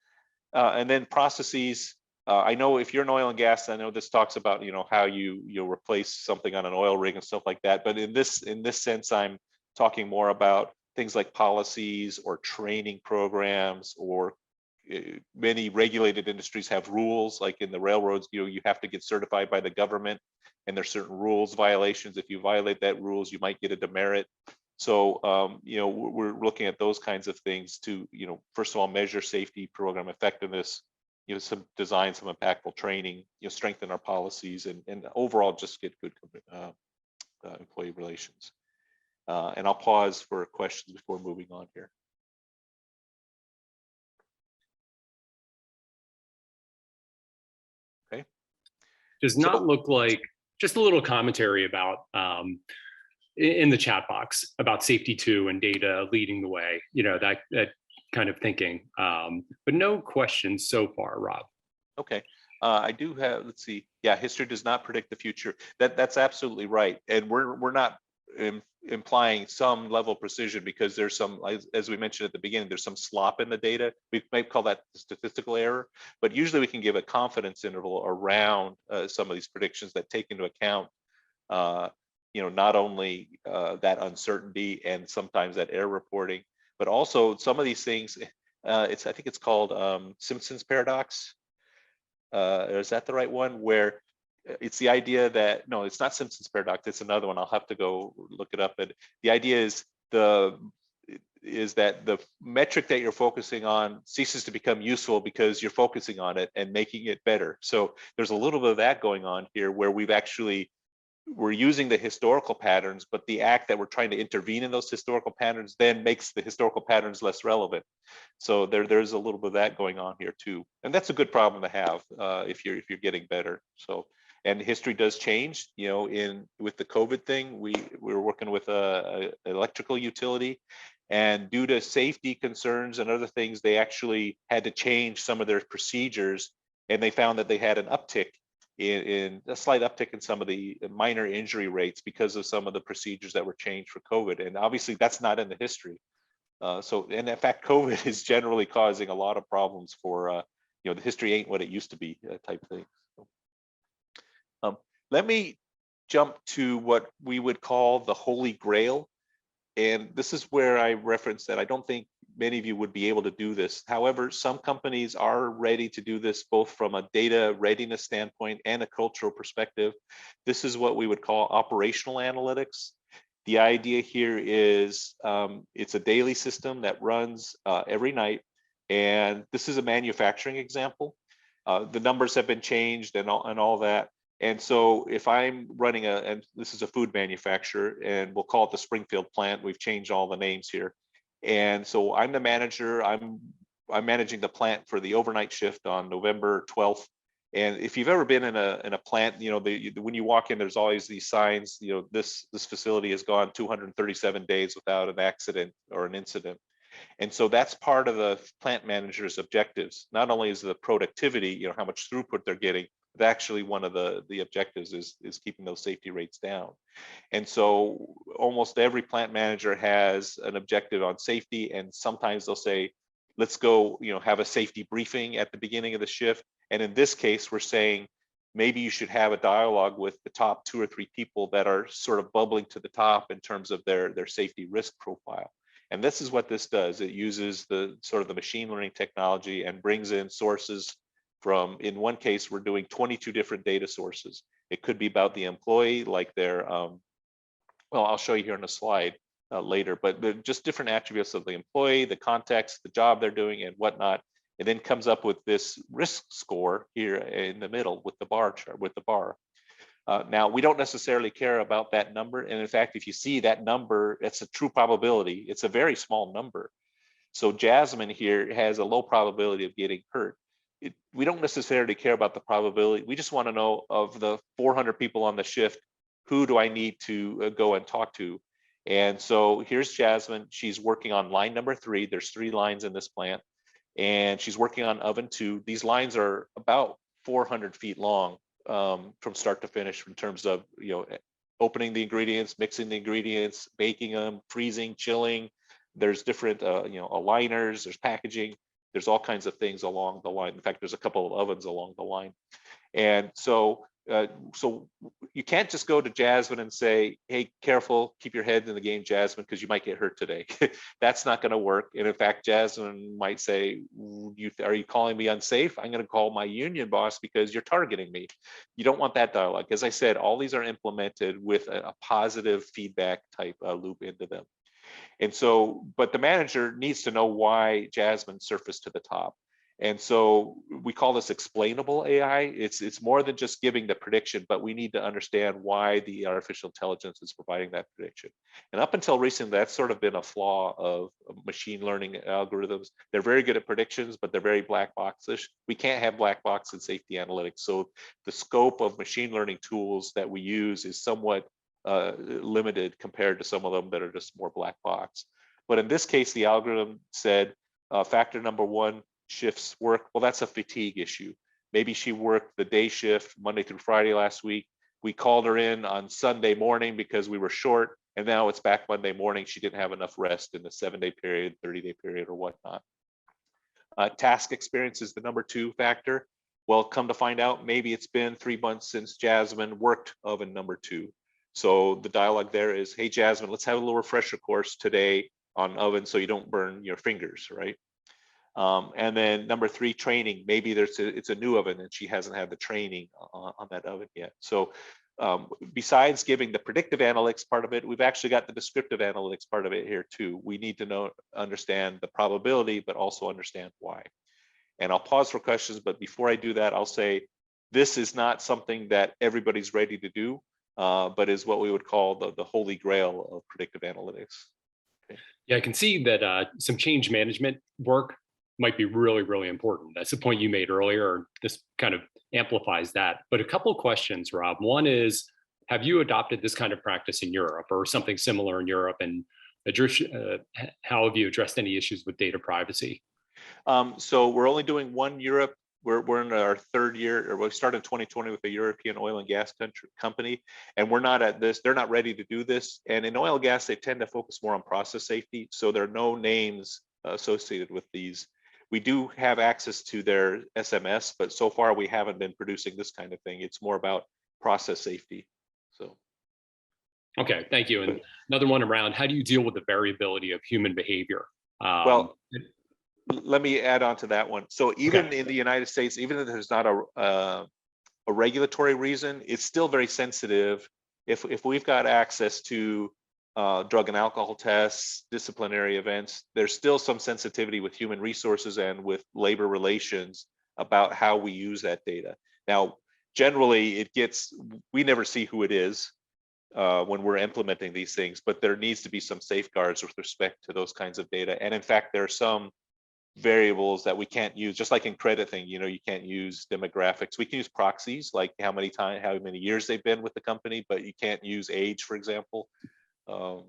And then processes. I know if you're in oil and gas, I know this talks about how you'll replace something on an oil rig and stuff like that. But in this sense, I'm talking more about things like policies or training programs, or many regulated industries have rules. Like in the railroads, you have to get certified by the government, and there's certain rules violations. If you violate that rules, you might get a demerit. So we're looking at those kinds of things to first of all measure safety program effectiveness, design some impactful training, strengthen our policies, and overall just get good employee relations. And I'll pause for questions before moving on here. Okay. Does not look like, just a little commentary about in the chat box about safety 2 and data leading the way, that kind of thinking, but no questions so far, Rob. Okay, I do have, let's see. Yeah, history does not predict the future. That's absolutely right. And we're not implying some level of precision because there's some, as we mentioned at the beginning, there's some slop in the data. We might call that statistical error, but usually we can give a confidence interval around some of these predictions that take into account not only that uncertainty and sometimes that error reporting, but also some of these things. I think it's called Simpson's paradox. Is that the right one? Where it's the idea that, no, it's not Simpson's paradox. It's another one. I'll have to go look it up. But the idea is is that the metric that you're focusing on ceases to become useful because you're focusing on it and making it better. So there's a little bit of that going on here, where we're using the historical patterns, but the act that we're trying to intervene in those historical patterns then makes the historical patterns less relevant. So there's a little bit of that going on here too, and that's a good problem to have if you're getting better. So, and history does change. You know, with the COVID thing, we were working with a electrical utility, and due to safety concerns and other things, they actually had to change some of their procedures, and they found that they had an uptick in a slight uptick in some of the minor injury rates because of some of the procedures that were changed for COVID. And obviously that's not in the history. So, and in fact, COVID is generally causing a lot of problems for, you know, the history ain't what it used to be type thing. So, let me jump to what we would call the Holy Grail. And this is where I reference that I don't think many of you would be able to do this. However, some companies are ready to do this both from a data readiness standpoint and a cultural perspective. This is what we would call operational analytics. The idea here is it's a daily system that runs every night. And this is a manufacturing example. The numbers have been changed and all that. And so if I'm running and this is a food manufacturer, and we'll call it the Springfield plant, we've changed all the names here. And so I'm the manager, I'm managing the plant for the overnight shift on November 12th. And if you've ever been in a plant, you know, when you walk in, there's always these signs, you know, this facility has gone 237 days without an accident or an incident. And so that's part of the plant manager's objectives. Not only is the productivity, you know, how much throughput they're getting, but actually one of the objectives is keeping those safety rates down. And so almost every plant manager has an objective on safety, and sometimes they'll say, let's go, you know, have a safety briefing at the beginning of the shift. And in this case, we're saying maybe you should have a dialogue with the top 2 or 3 people that are sort of bubbling to the top in terms of their safety risk profile. And this is what this does. It uses the sort of the machine learning technology and brings in sources from, in one case, we're doing 22 different data sources. It could be about the employee, like their, well, I'll show you here on a slide later, but they're just different attributes of the employee, the context, the job they're doing and whatnot. And then comes up with this risk score here in the middle with the bar chart, with the bar. Now, we don't necessarily care about that number. And in fact, if you see that number, it's a true probability. It's a very small number. So Jasmine here has a low probability of getting hurt. We don't necessarily care about the probability. We just want to know, of the 400 people on the shift, who do I need to go and talk to? And so here's Jasmine. She's working on line number 3. There's 3 lines in this plant. And she's working on oven 2. These lines are about 400 feet long. From start to finish, in terms of, you know, opening the ingredients, mixing the ingredients, baking them, freezing, chilling. There's different, you know, aligners, there's packaging, there's all kinds of things along the line. In fact, there's a couple of ovens along the line. And so you can't just go to Jasmine and say, hey, careful, keep your head in the game, Jasmine, because you might get hurt today. That's not going to work. And in fact, Jasmine might say, are you calling me unsafe? I'm going to call my union boss because you're targeting me. You don't want that dialogue. As I said, all these are implemented with a positive feedback type loop into them. And so, but the manager needs to know why Jasmine surfaced to the top. And so we call this explainable AI. It's more than just giving the prediction, but we need to understand why the artificial intelligence is providing that prediction. And up until recently, that's sort of been a flaw of machine learning algorithms. They're very good at predictions, but they're very black boxish. We can't have black box in safety analytics. So the scope of machine learning tools that we use is somewhat limited compared to some of them that are just more black box. But in this case, the algorithm said factor number 1, shifts work. Well, that's a fatigue issue. Maybe she worked the day shift Monday through Friday last week. We called her in on Sunday morning because we were short, and now it's back Monday morning. She didn't have enough rest in the 7-day period, 30-day period, or whatnot. Task experience is the number 2 factor. Well, come to find out, maybe it's been 3 months since Jasmine worked oven number 2. So the dialogue there is, hey, Jasmine, let's have a little refresher course today on oven so you don't burn your fingers, right? And then number 3, training. Maybe it's a new oven and she hasn't had the training on that oven yet. So besides giving the predictive analytics part of it, we've actually got the descriptive analytics part of it here too. We need to understand the probability, but also understand why. And I'll pause for questions, but before I do that, I'll say this is not something that everybody's ready to do, but is what we would call the holy grail of predictive analytics. Okay. Yeah, I can see that some change management work might be really, really important. That's the point you made earlier. This kind of amplifies that. But a couple of questions, Rob. One is, have you adopted this kind of practice in Europe or something similar in Europe? And how have you addressed any issues with data privacy? So we're only doing one Europe. We're in our third year, or we started in 2020 with a European oil and gas company, and we're not at this. They're not ready to do this. And in oil and gas, they tend to focus more on process safety. So there are no names associated with these. We do have access to their SMS, but so far we haven't been producing this kind of thing. It's more about process safety. So. Okay, thank you. And another one around, how do you deal with the variability of human behavior? Well, let me add on to that one. So even in the United States, even if there's not a regulatory reason, it's still very sensitive. If we've got access to drug and alcohol tests, disciplinary events, there's still some sensitivity with human resources and with labor relations about how we use that data. Now, generally, we never see who it is when we're implementing these things, but there needs to be some safeguards with respect to those kinds of data. And in fact, there are some variables that we can't use, just like in credit thing, you can't use demographics. We can use proxies, like how many years they've been with the company, but you can't use age, for example, or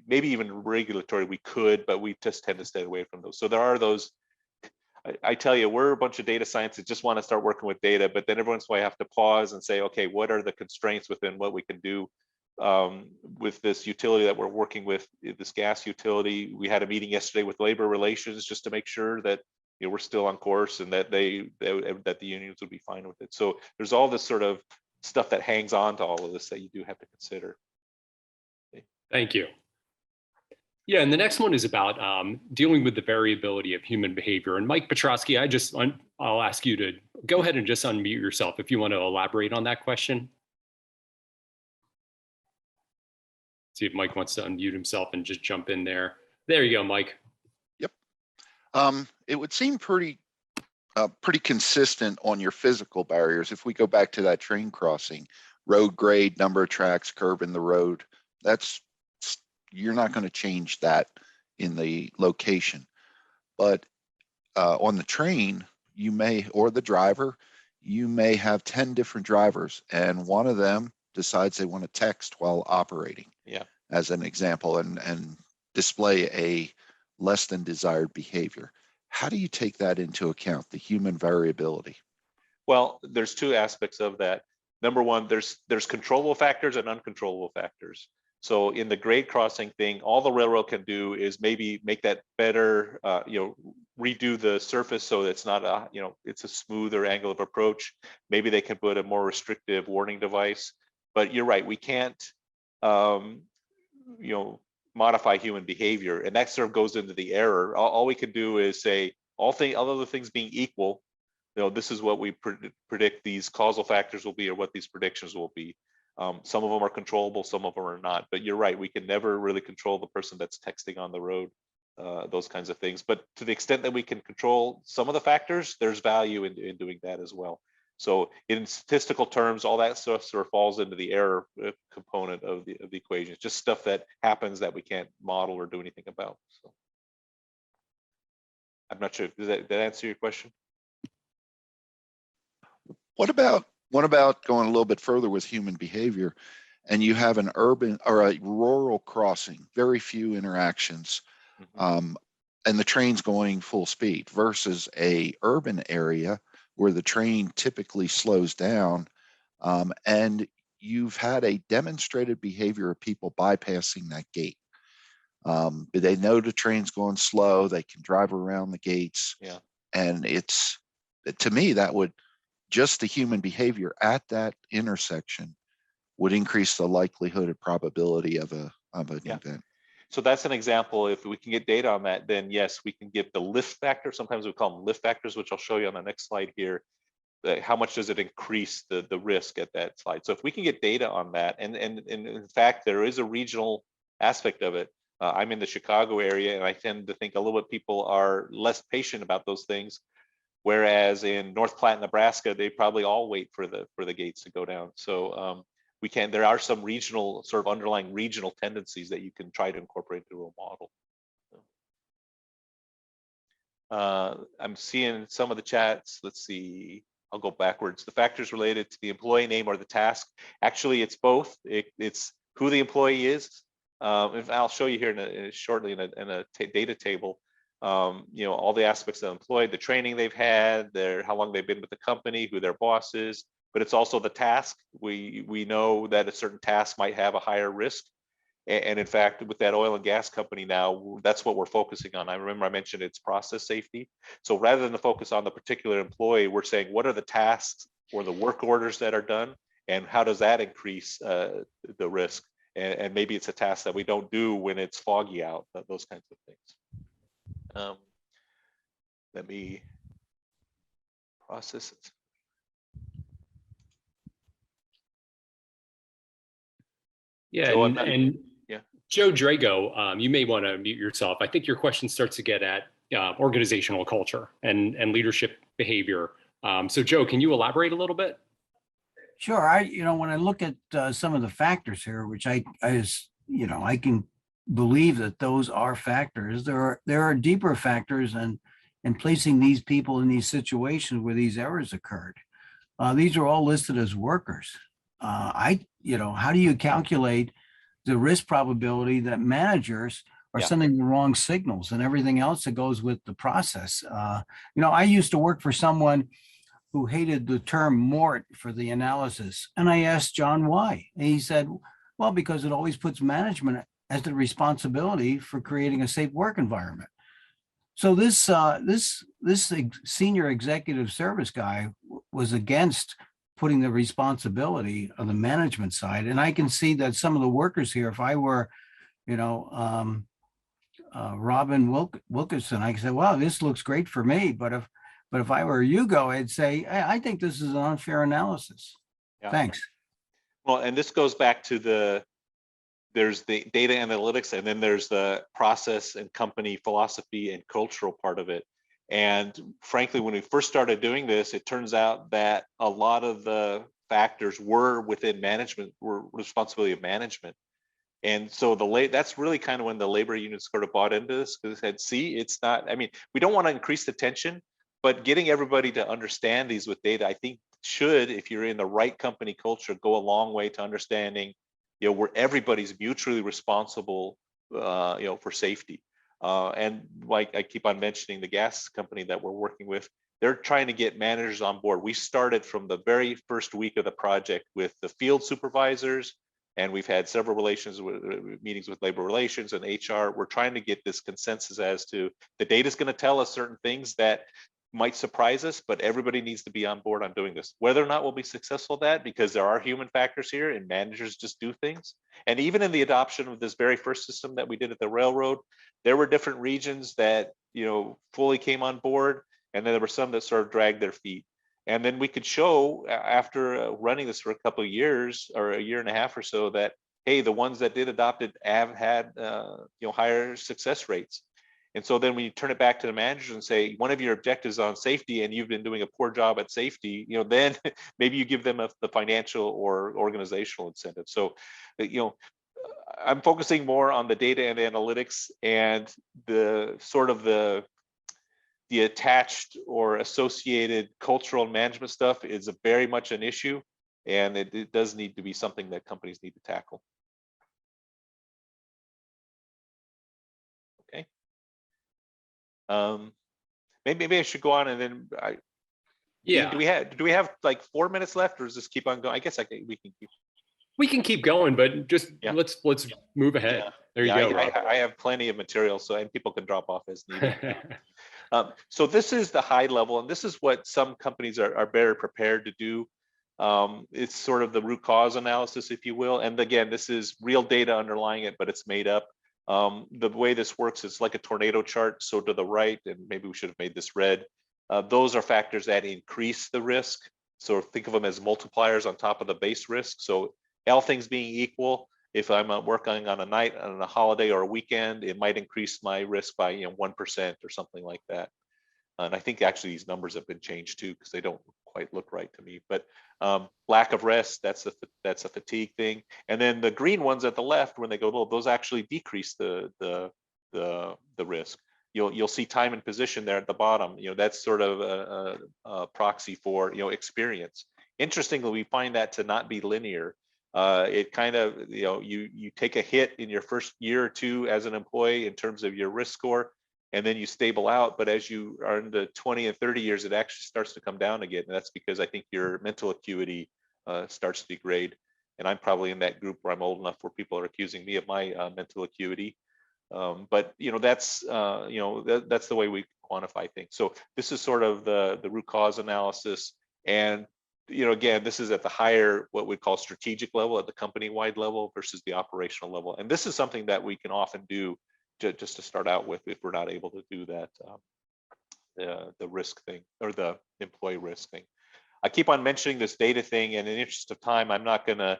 maybe even regulatory we could, but we just tend to stay away from those. So there are those. I tell you, we're a bunch of data scientists that just want to start working with data, but then every once in a while I have to pause and say, okay, what are the constraints within what we can do with this utility that we're working with, this gas utility? We had a meeting yesterday with labor relations just to make sure that we're still on course and that that the unions would be fine with it. So there's all this sort of stuff that hangs on to all of this that you do have to consider. Thank you. Yeah, and the next one is about dealing with the variability of human behavior. And Mike Petrosky, I'll ask you to go ahead and just unmute yourself if you want to elaborate on that question. See if Mike wants to unmute himself and just jump in there. There you go, Mike. Yep. It would seem pretty consistent on your physical barriers. If we go back to that train crossing, road grade, number of tracks, curve in the road, you're not going to change that in the location. But on the train, or the driver, you may have 10 different drivers, and one of them decides they want to text while operating, as an example, and display a less than desired behavior. How do you take that into account, the human variability? Well, there's two aspects of that. Number one, there's controllable factors and uncontrollable factors. So in the grade crossing thing, all the railroad can do is maybe make that better, redo the surface so it's not it's a smoother angle of approach. Maybe they can put a more restrictive warning device. But you're right, we can't, modify human behavior, and that sort of goes into the error. All we can do is say, all other things being equal, this is what we predict these causal factors will be, or what these predictions will be. Some of them are controllable, some of them are not. But you're right, we can never really control the person that's texting on the road, those kinds of things. But to the extent that we can control some of the factors, there's value in doing that as well. So in statistical terms, all that stuff sort of falls into the error component of the equation. It's just stuff that happens that we can't model or do anything about. So I'm not sure, does that answer your question? What about going a little bit further with human behavior, and you have an urban or a rural crossing, very few interactions, and the train's going full speed, versus a urban area where the train typically slows down, and you've had a demonstrated behavior of people bypassing that gate. They know the train's going slow, they can drive around the gates. Yeah. And to me, that would, just the human behavior at that intersection would increase the likelihood and probability of an event. So that's an example. If we can get data on that, then yes, we can give the lift factor. Sometimes we call them lift factors, which I'll show you on the next slide here. how much does it increase the risk at that slide? So if we can get data on that, and in fact, there is a regional aspect of it. I'm in the Chicago area, and I tend to think a little bit people are less patient about those things, whereas in North Platte, Nebraska, they probably all wait for the gates to go down. So there are some regional sort of underlying regional tendencies that you can try to incorporate into a model. I'm seeing some of the chats. Let's see. I'll go backwards. The factors related to the employee name or the task. Actually, it's both. It's who the employee is. I'll show you here shortly in a data table. All the aspects of the employee, the training they've had, how long they've been with the company, who their boss is. But it's also the task. We know that a certain task might have a higher risk. And in fact, with that oil and gas company now, that's what we're focusing on. I remember I mentioned it's process safety. So rather than to focus on the particular employee, we're saying what are the tasks or the work orders that are done, and how does that increase the risk? And maybe it's a task that we don't do when it's foggy out, those kinds of things. Let me process it. Yeah, So and Joe Drago, you may want to mute yourself. I think your question starts to get at organizational culture and leadership behavior. So Joe, can you elaborate a little bit? Sure. When I look at some of the factors here, which I can believe that those are factors. There are deeper factors and placing these people in these situations where these errors occurred. These are all listed as workers. How do you calculate the risk probability that managers are sending the wrong signals and everything else that goes with the process? I used to work for someone who hated the term MORT for the analysis. And I asked John why. And he said, well, because it always puts management as the responsibility for creating a safe work environment. So this senior executive service guy was against putting the responsibility on the management side. And I can see that some of the workers here, if I were, Robin Wilkerson, I could say, well, this looks great for me. But if I were Hugo, I'd say, hey, I think this is an unfair analysis. Yeah. Thanks. Well, and this goes back to there's the data analytics, and then there's the process and company philosophy and cultural part of it. And frankly, when we first started doing this, it turns out that a lot of the factors were within management, were responsibility of management. And so that's really kind of when the labor unions sort of bought into this, because they said, see, it's not, we don't want to increase the tension, but getting everybody to understand these with data, I think should, if you're in the right company culture, go a long way to understanding, where everybody's mutually responsible, for safety. And like I keep on mentioning the gas company that we're working with, they're trying to get managers on board. We started from the very first week of the project with the field supervisors, and we've had several meetings with labor relations and HR. We're trying to get this consensus as to the data is going to tell us certain things that might surprise us, but everybody needs to be on board on doing this. Whether or not we'll be successful at that, because there are human factors here and managers just do things. And even in the adoption of this very first system that we did at the railroad, there were different regions that, fully came on board, and then there were some that sort of dragged their feet. And then we could show after running this for a couple of years or a year and a half or so that, hey, the ones that did adopt it have had, higher success rates. And so then when you turn it back to the managers and say, one of your objectives on safety and you've been doing a poor job at safety, then maybe you give them the financial or organizational incentive. So, I'm focusing more on the data and analytics, and the sort of the attached or associated cultural and management stuff is very much an issue. And it does need to be something that companies need to tackle. Okay. Maybe I should go on, and then do we have like 4 minutes left, or does this keep on going? I guess we can keep going, but just let's move ahead. There you go, Rob. I have plenty of material, and people can drop off as needed. So this is the high level, and this is what some companies are better prepared to do. It's sort of the root cause analysis, if you will. And again, this is real data underlying it, but it's made up. The way this works is like a tornado chart. So to the right, and maybe we should have made this red, those are factors that increase the risk. So think of them as multipliers on top of the base risk. So all things being equal, if I'm working on a night, on a holiday or a weekend, it might increase my risk by 1% or something like that. And I think actually these numbers have been changed too, because they don't quite look right to me. But lack of rest, that's a fatigue thing. And then the green ones at the left, when they go low, those actually decrease the risk. You'll see time and position there at the bottom. That's sort of a proxy for experience. Interestingly, we find that to not be linear. It kind of you take a hit in your first year or two as an employee in terms of your risk score, and then you stable out. But as you are into 20 and 30 years, it actually starts to come down again. And that's because I think your mental acuity starts to degrade. And I'm probably in that group where I'm old enough where people are accusing me of my mental acuity. But that's that's the way we quantify things. So this is sort of the root cause analysis. And again, this is at the higher, what we call strategic level, at the company-wide level versus the operational level. And this is something that we can often do just to start out with if we're not able to do that, the risk thing or the employee risk thing. I keep on mentioning this data thing, and in the interest of time, I'm not going to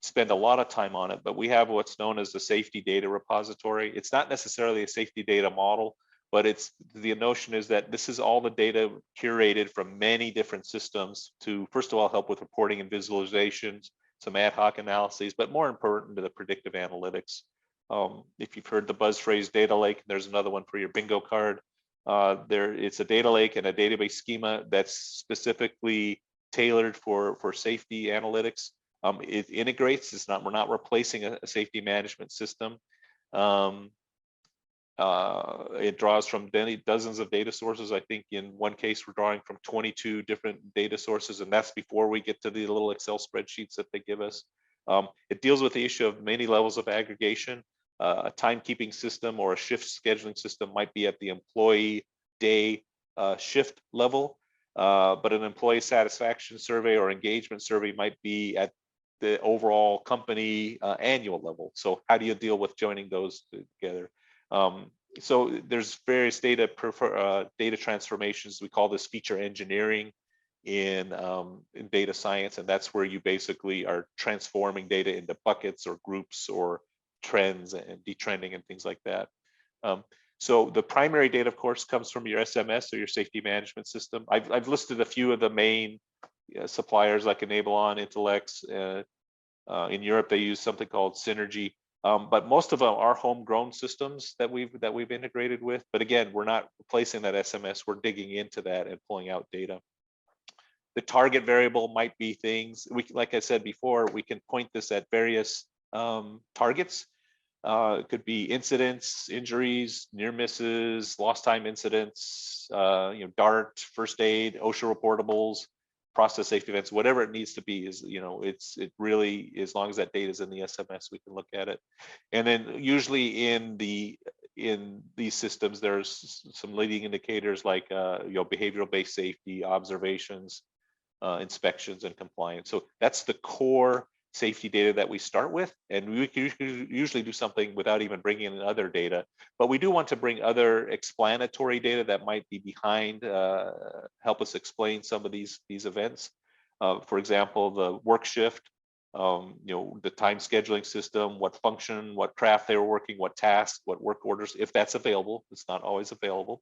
spend a lot of time on it, but we have what's known as the safety data repository. It's not necessarily a safety data model, but the notion is that this is all the data curated from many different systems to, first of all, help with reporting and visualizations, some ad hoc analyses, but more important to the predictive analytics. If you've heard the buzz phrase data lake, there's another one for your bingo card. It's a data lake and a database schema that's specifically tailored for safety analytics. It integrates. We're not replacing a safety management system. It draws from dozens of data sources. I think in one case, we're drawing from 22 different data sources, and that's before we get to the little Excel spreadsheets that they give us. It deals with the issue of many levels of aggregation. A timekeeping system or a shift scheduling system might be at the employee day shift level, but an employee satisfaction survey or engagement survey might be at the overall company annual level. So how do you deal with joining those together? So there's various data transformations. We call this feature engineering in data science, and that's where you basically are transforming data into buckets or groups or trends and detrending and things like that. So the primary data, of course, comes from your SMS or your safety management system. I've listed a few of the main suppliers like Enablon, Intellex. In Europe, they use something called Synergy. But most of them are homegrown systems that we've integrated with. But again, we're not replacing that SMS. We're digging into that and pulling out data. The target variable might be things. Like I said before, we can point this at various targets. It could be incidents, injuries, near misses, lost time incidents, DART, first aid, OSHA reportables, process safety events, whatever it needs to be. Is it really, as long as that data is in the SMS, we can look at it. And then usually in these systems, there's some leading indicators like behavioral based safety, observations, inspections, and compliance. So that's the core safety data that we start with, and we can usually do something without even bringing in other data, but we do want to bring other explanatory data that might be behind, help us explain some of these events. For example, the work shift, the time scheduling system, what function, what craft they were working, what task, what work orders, if that's available. It's not always available.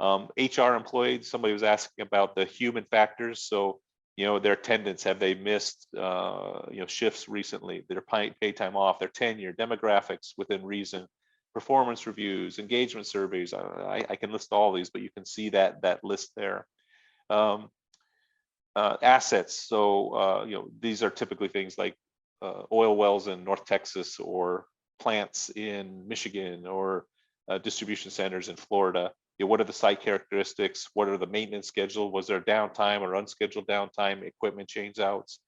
HR employees, somebody was asking about the human factors. So their attendance, have they missed shifts recently, their paid time off, their tenure, demographics within reason, performance reviews, engagement surveys. I can list all these, but you can see that list there. Assets, so these are typically things like oil wells in North Texas or plants in Michigan or distribution centers in Florida. What are the site characteristics? What are the maintenance schedule? Was there downtime or unscheduled downtime, equipment change outs?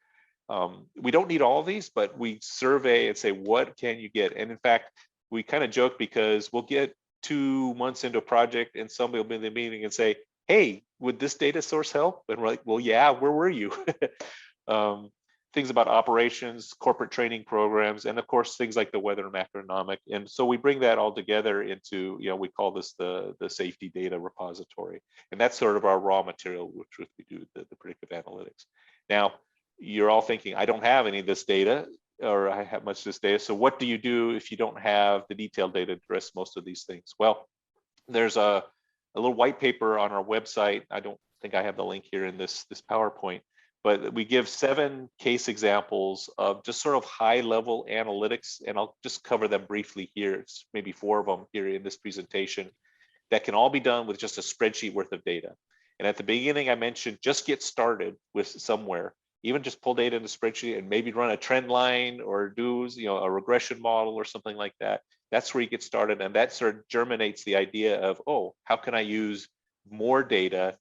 We don't need all of these, but we survey and say, what can you get? And in fact, we kind of joke because we'll get 2 months into a project and somebody will be in the meeting and say, hey, would this data source help? And we're like, well, yeah, where were you? things about operations, corporate training programs, and of course things like the weather and macroeconomic. And so we bring that all together into, we call this the safety data repository, and that's sort of our raw material, which we do the predictive analytics. Now, you're all thinking, I don't have any of this data, or I have much of this data. So what do you do if you don't have the detailed data to address most of these things? Well, there's a little white paper on our website. I don't think I have the link here in this PowerPoint, but we give 7 case examples of just sort of high level analytics, and I'll just cover them briefly here. It's maybe 4 of them here in this presentation that can all be done with just a spreadsheet worth of data. And at the beginning, I mentioned just get started with somewhere, even just pull data in the spreadsheet and maybe run a trend line or do a regression model or something like that. That's where you get started, and that sort of germinates the idea of, oh, how can I use more data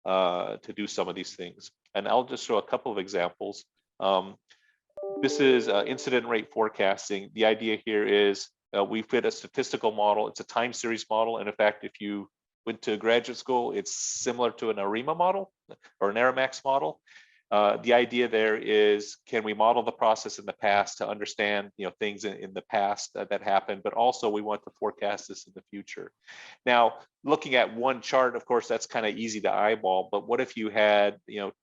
to do some of these things? And I'll just show a couple of examples. This is incident rate forecasting. The idea here is we fit a statistical model. It's a time series model, and in fact, if you went to graduate school, it's similar to an ARIMA model or an Aramax model. The idea there is, can we model the process in the past to understand things in the past that happened, but also we want to forecast this in the future. Now, looking at one chart, of course, that's kind of easy to eyeball, but what if you had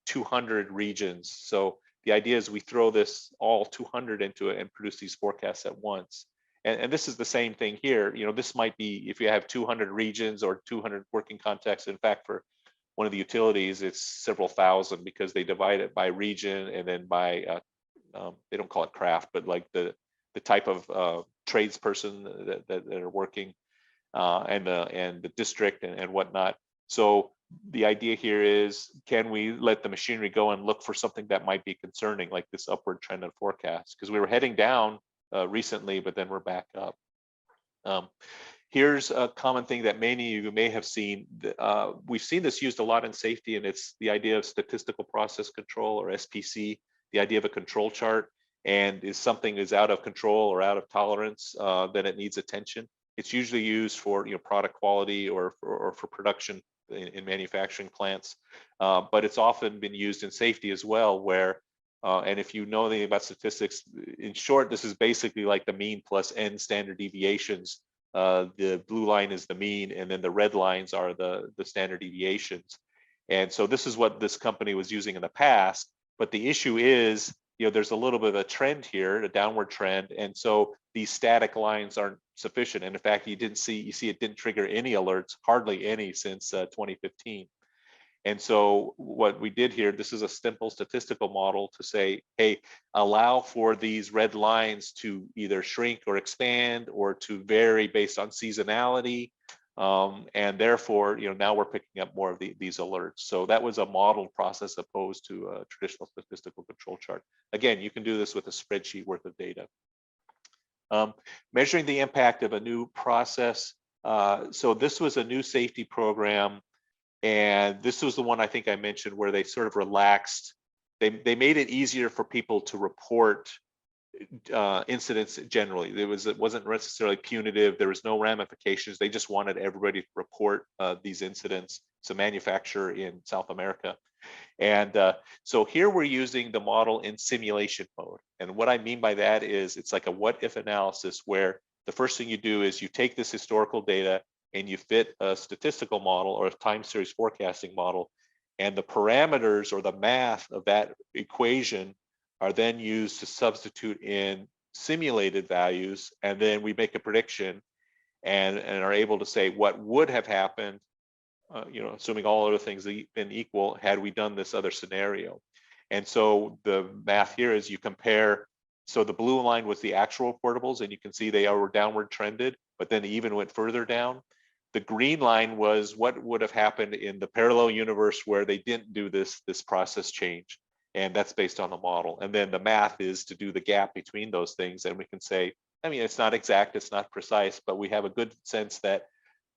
200 regions? So the idea is we throw this all 200 into it and produce these forecasts at once. And this is the same thing here. This might be if you have 200 regions or 200 working contexts. In fact, for one of the utilities, it's several thousand because they divide it by region and then by they don't call it craft, but like the type of tradesperson that are working and the district and whatnot. So the idea here is, can we let the machinery go and look for something that might be concerning, like this upward trend in forecast? Because we were heading down recently, but then we're back up. Here's a common thing that many of you may have seen. We've seen this used a lot in safety, and it's the idea of statistical process control, or SPC, the idea of a control chart. And if something is out of control or out of tolerance, then it needs attention. It's usually used for product quality or for production in manufacturing plants, but it's often been used in safety as well, where and if you know anything about statistics, in short, this is basically like the mean plus n standard deviations. The blue line is the mean, and then the red lines are the standard deviations. And so this is what this company was using in the past. But the issue is, there's a little bit of a trend here, a downward trend, and so these static lines aren't sufficient. And in fact, you see it didn't trigger any alerts, hardly any, since 2015. And so what we did here, this is a simple statistical model to say, hey, allow for these red lines to either shrink or expand or to vary based on seasonality. And therefore, now we're picking up more of these alerts. So that was a modeled process opposed to a traditional statistical control chart. Again, you can do this with a spreadsheet worth of data. Measuring the impact of a new process. So this was a new safety program. And this was the one I think I mentioned where they sort of relaxed. They made it easier for people to report incidents generally. It wasn't necessarily punitive. There was no ramifications. They just wanted everybody to report these incidents. It's a manufacturer in South America. And so here we're using the model in simulation mode. And what I mean by that is it's like a what if analysis, where the first thing you do is you take this historical data and you fit a statistical model or a time series forecasting model, and the parameters or the math of that equation are then used to substitute in simulated values, and then we make a prediction and are able to say what would have happened, assuming all other things been equal, had we done this other scenario. And so the math here is you compare. So the blue line was the actual reportables, and you can see they were downward trended, but then they even went further down. The green line was what would have happened in the parallel universe where they didn't do this process change. And that's based on the model. And then the math is to do the gap between those things. And we can say, it's not exact, it's not precise, but we have a good sense that,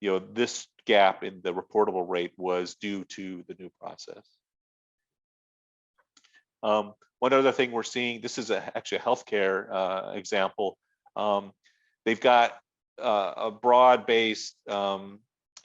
this gap in the reportable rate was due to the new process. One other thing we're seeing, this is actually a healthcare example. They've got a broad-based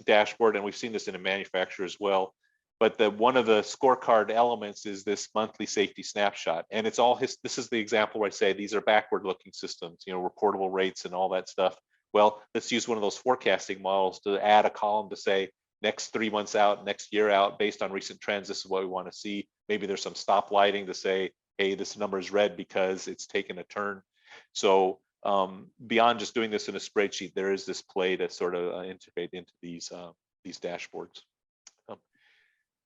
dashboard, and we've seen this in a manufacturer as well. but one of the scorecard elements is this monthly safety snapshot. And it's all this is the example where I say these are backward looking systems, you know, reportable rates and all that stuff. Well, let's use one of those forecasting models to add a column to say next 3 months out, next year out, based on recent trends, this is what we want to see. Maybe there's some stop lighting to say, hey, this number is red because it's taken a turn. So beyond just doing this in a spreadsheet, there is this play to sort of integrate into these dashboards.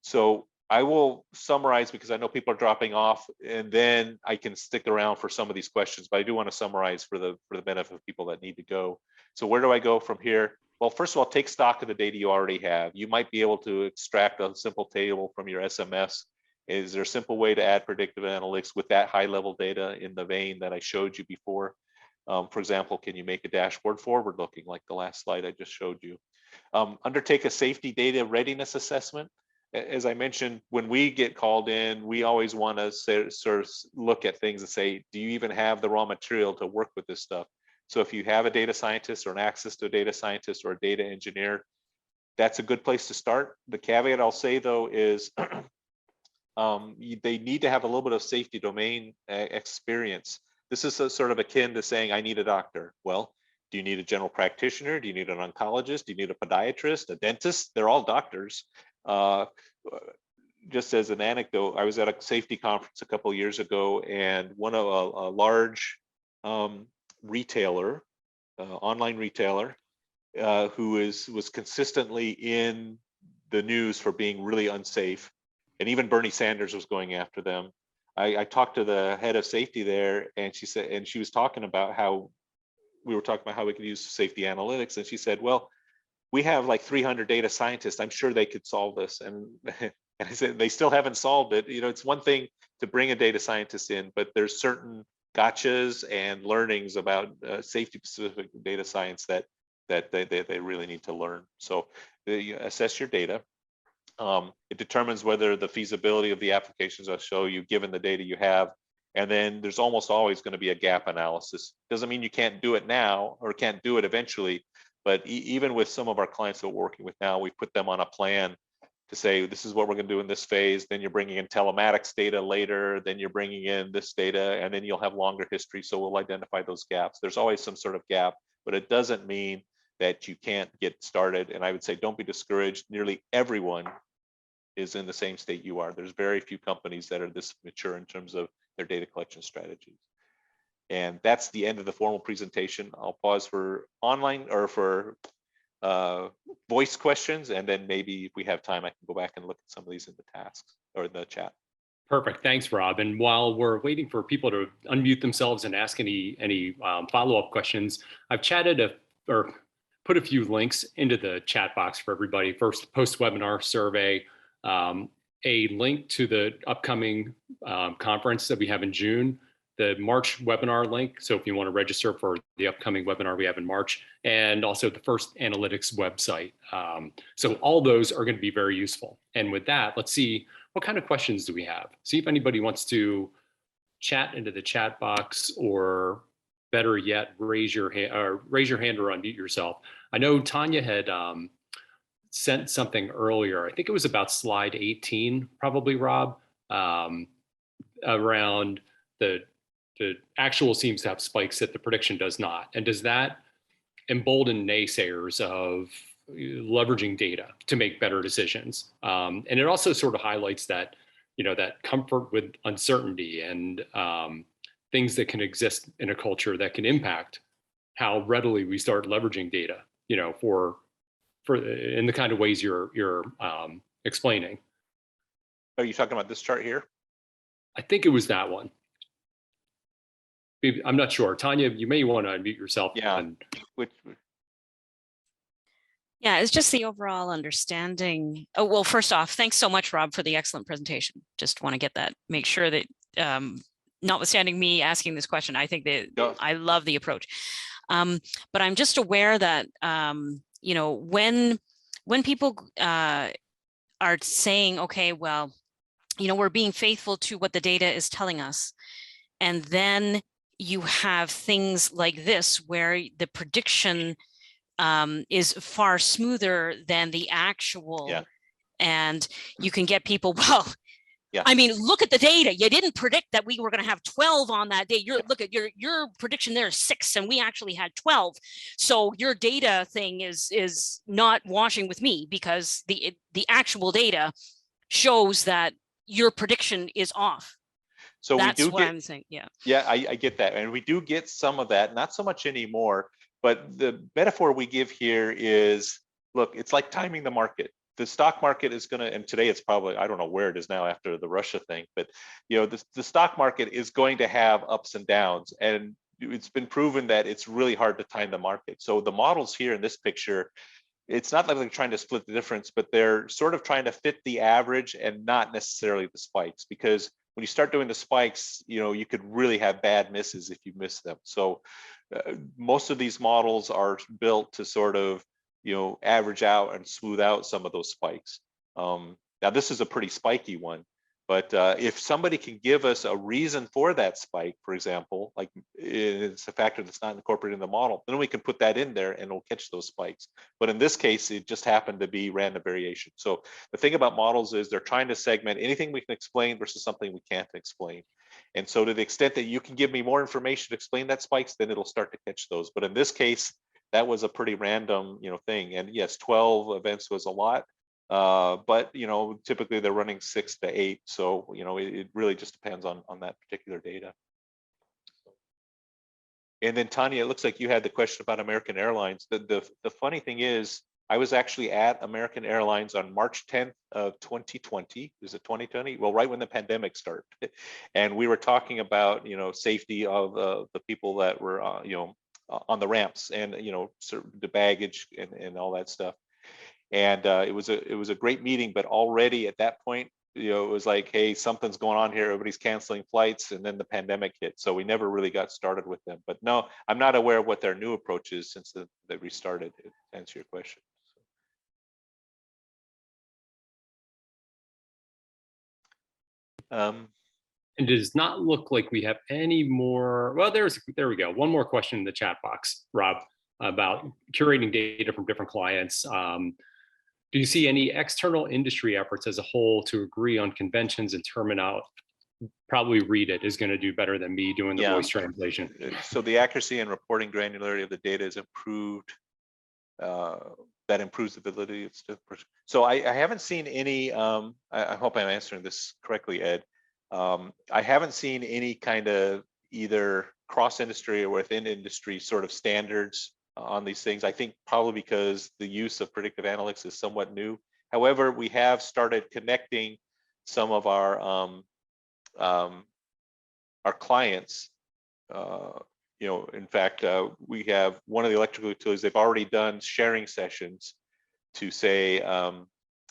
So I will summarize because I know people are dropping off, and then I can stick around for some of these questions, but I do want to summarize for the benefit of people that need to go. So where do I go from here? Well, first of all, take stock of the data you already have. You might be able to extract a simple table from your SMS. Is there a simple way to add predictive analytics with that high level data in the vein that I showed you before? For example, can you make a dashboard forward looking like the last slide I just showed you? Undertake a safety data readiness assessment. As I mentioned, when we get called in, we always want to sort of look at things and say, do you even have the raw material to work with this stuff? So if you have a data scientist or an access to a data scientist or a data engineer, that's a good place to start. The caveat I'll say though is they need to have a little bit of safety domain experience. This is sort of akin to saying, I need a doctor. Well, do you need a general practitioner? Do you need an oncologist? Do you need a podiatrist, a dentist? They're all doctors. Just as an anecdote, I was at a safety conference a couple of years ago, and one of a large retailer, online retailer, who was consistently in the news for being really unsafe, and even Bernie Sanders was going after them. I talked to the head of safety there, and she said, and she was talking about how we were talking about how we could use safety analytics, and she said, well, we have like 300 data scientists. I'm sure they could solve this. And I said, they still haven't solved it. You know, it's one thing to bring a data scientist in, but there's certain gotchas and learnings about safety specific data science that they really need to learn. So you assess your data. It determines whether the feasibility of the applications I'll show you, given the data you have. And then there's almost always going to be a gap analysis. Doesn't mean you can't do it now or can't do it eventually. But even with some of our clients that we're working with now, we put them on a plan to say, this is what we're going to do in this phase. Then you're bringing in telematics data later. Then you're bringing in this data, and then you'll have longer history. So we'll identify those gaps. There's always some sort of gap, but it doesn't mean that you can't get started. And I would say, don't be discouraged. Nearly everyone is in the same state you are. There's very few companies that are this mature in terms of their data collection strategies. And that's the end of the formal presentation. I'll pause for online or for voice questions, and then maybe if we have time, I can go back and look at some of these in the tasks or in the chat. Perfect. Thanks, Rob. And while we're waiting for people to unmute themselves and ask any follow-up questions, I've chatted or put a few links into the chat box for everybody. First, post-webinar survey, a link to the upcoming conference that we have in June, the March webinar link. So if you want to register for the upcoming webinar we have in March, and also the First Analytics website. So all those are going to be very useful. And with that, let's see, what kind of questions do we have? See if anybody wants to chat into the chat box, or better yet, raise your hand or unmute yourself. I know Tanya had sent something earlier. I think it was about slide 18, probably, Rob, around the actual seems to have spikes that the prediction does not. And does that embolden naysayers of leveraging data to make better decisions? And it also sort of highlights that, you know, that comfort with uncertainty and things that can exist in a culture that can impact how readily we start leveraging data, you know, for in the kind of ways you're explaining. Are you talking about this chart here? I think it was that one. I'm not sure. Tanya, you may want to unmute yourself. Yeah. Yeah, it's just the overall understanding. Oh, well, first off, thanks so much, Rob, for the excellent presentation. Just want to get that, make sure that notwithstanding me asking this question, I think that I love the approach. But I'm just aware that, you know, when people are saying, okay, well, you know, we're being faithful to what the data is telling us, and then you have things like this where the prediction is far smoother than the actual And you can get people, well, Yeah. I mean, look at the data. You didn't predict that we were going to have 12 on that day. Look at your prediction there is 6, and we actually had 12. So your data thing is not washing with me, because the actual data shows that your prediction is off. So that's we do what get, I'm saying. Yeah. Yeah, I get that. And we do get some of that, not so much anymore, but the metaphor we give here is, look, it's like timing the market. The stock market is going to, and today it's probably, I don't know where it is now after the Russia thing, but the stock market is going to have ups and downs, and it's been proven that it's really hard to time the market. So the models here in this picture, it's not like they're trying to split the difference, but they're sort of trying to fit the average and not necessarily the spikes, because when you start doing the spikes, you could really have bad misses if you miss them. So most of these models are built to sort of average out and smooth out some of those spikes. Now this is a pretty spiky one, but if somebody can give us a reason for that spike, for example, like it's a factor that's not incorporated in the model, then we can put that in there and it'll catch those spikes. But in this case, it just happened to be random variation. So the thing about models is they're trying to segment anything we can explain versus something we can't explain. And so to the extent that you can give me more information to explain that spikes, then it'll start to catch those. But in this case, that was a pretty random thing. And yes, 12 events was a lot. But typically they're running 6 to 8, so it really just depends on that particular data. And then Tanya, it looks like you had the question about American Airlines. The funny thing is, I was actually at American Airlines on March 10th of 2020. Is it 2020? Well, right when the pandemic started, and we were talking about safety of the people that were on the ramps, and the baggage and all that stuff. And it was a great meeting, but already at that point, it was like, hey, something's going on here. Everybody's canceling flights, and then the pandemic hit. So we never really got started with them. But no, I'm not aware of what their new approach is since they restarted. To answer your question. It does not look like we have any more. Well, there we go. One more question in the chat box, Rob, about curating data from different clients. Do you see any external industry efforts as a whole to agree on conventions and terminology? Probably read it is going to do better than me doing the voice translation. So the accuracy and reporting granularity of the data is improved. That improves the ability. So I haven't seen any. I hope I'm answering this correctly, Ed. I haven't seen any kind of either cross-industry or within industry sort of standards on these things. I think probably because the use of predictive analytics is somewhat new. However, we have started connecting some of our clients. In fact, we have one of the electrical utilities. They've already done sharing sessions to say,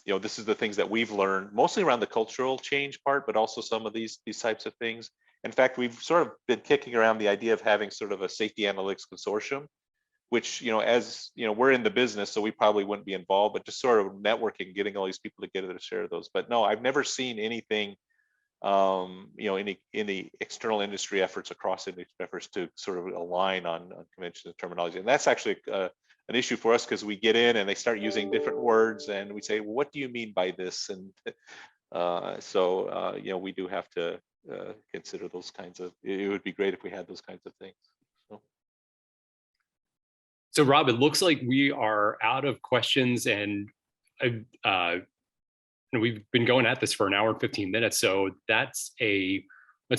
this is the things that we've learned, mostly around the cultural change part, but also some of these types of things. In fact, we've sort of been kicking around the idea of having sort of a safety analytics consortium, which, as we're in the business, so we probably wouldn't be involved, but just sort of networking, getting all these people together to share those. But no, I've never seen anything, any external industry efforts across industry efforts to sort of align on conventional terminology. And that's actually an issue for us, because we get in and they start using different words and we say, well, what do you mean by this? And so we do have to consider those kinds of, it would be great if we had those kinds of things. So Rob, it looks like we are out of questions, and we've been going at this for an hour and 15 minutes. So that's a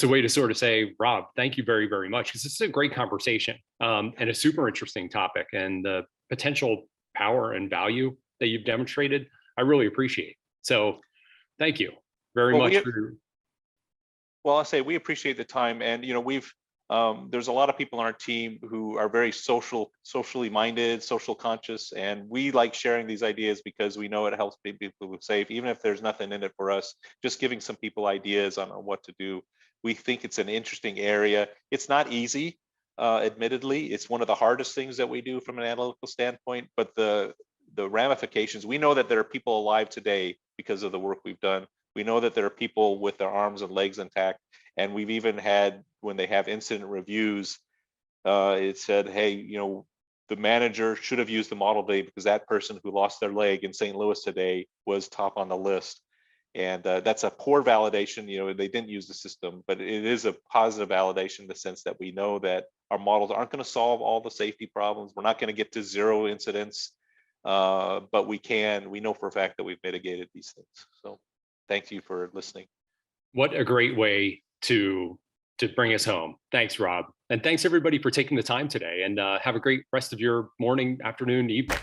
way to sort of say, Rob, thank you very, very much, because this is a great conversation and a super interesting topic, and the potential power and value that you've demonstrated, I really appreciate. So thank you very much. Well, I'll say we appreciate the time, and we've there's a lot of people on our team who are very socially minded, social conscious, and we like sharing these ideas because we know it helps people safe, even if there's nothing in it for us. Just giving some people ideas on what to do. We think it's an interesting area. It's not easy, admittedly. It's one of the hardest things that we do from an analytical standpoint, but the ramifications, we know that there are people alive today because of the work we've done. We know that there are people with their arms and legs intact, and we've even had, when they have incident reviews, it said, hey, the manager should have used the model today because that person who lost their leg in St. Louis today was top on the list. And that's a poor validation. They didn't use the system, but it is a positive validation in the sense that we know that our models aren't going to solve all the safety problems. We're not going to get to 0 incidents, but we know for a fact that we've mitigated these things. So thank you for listening. What a great way to bring us home. Thanks, Rob. And thanks everybody for taking the time today, and have a great rest of your morning, afternoon, evening.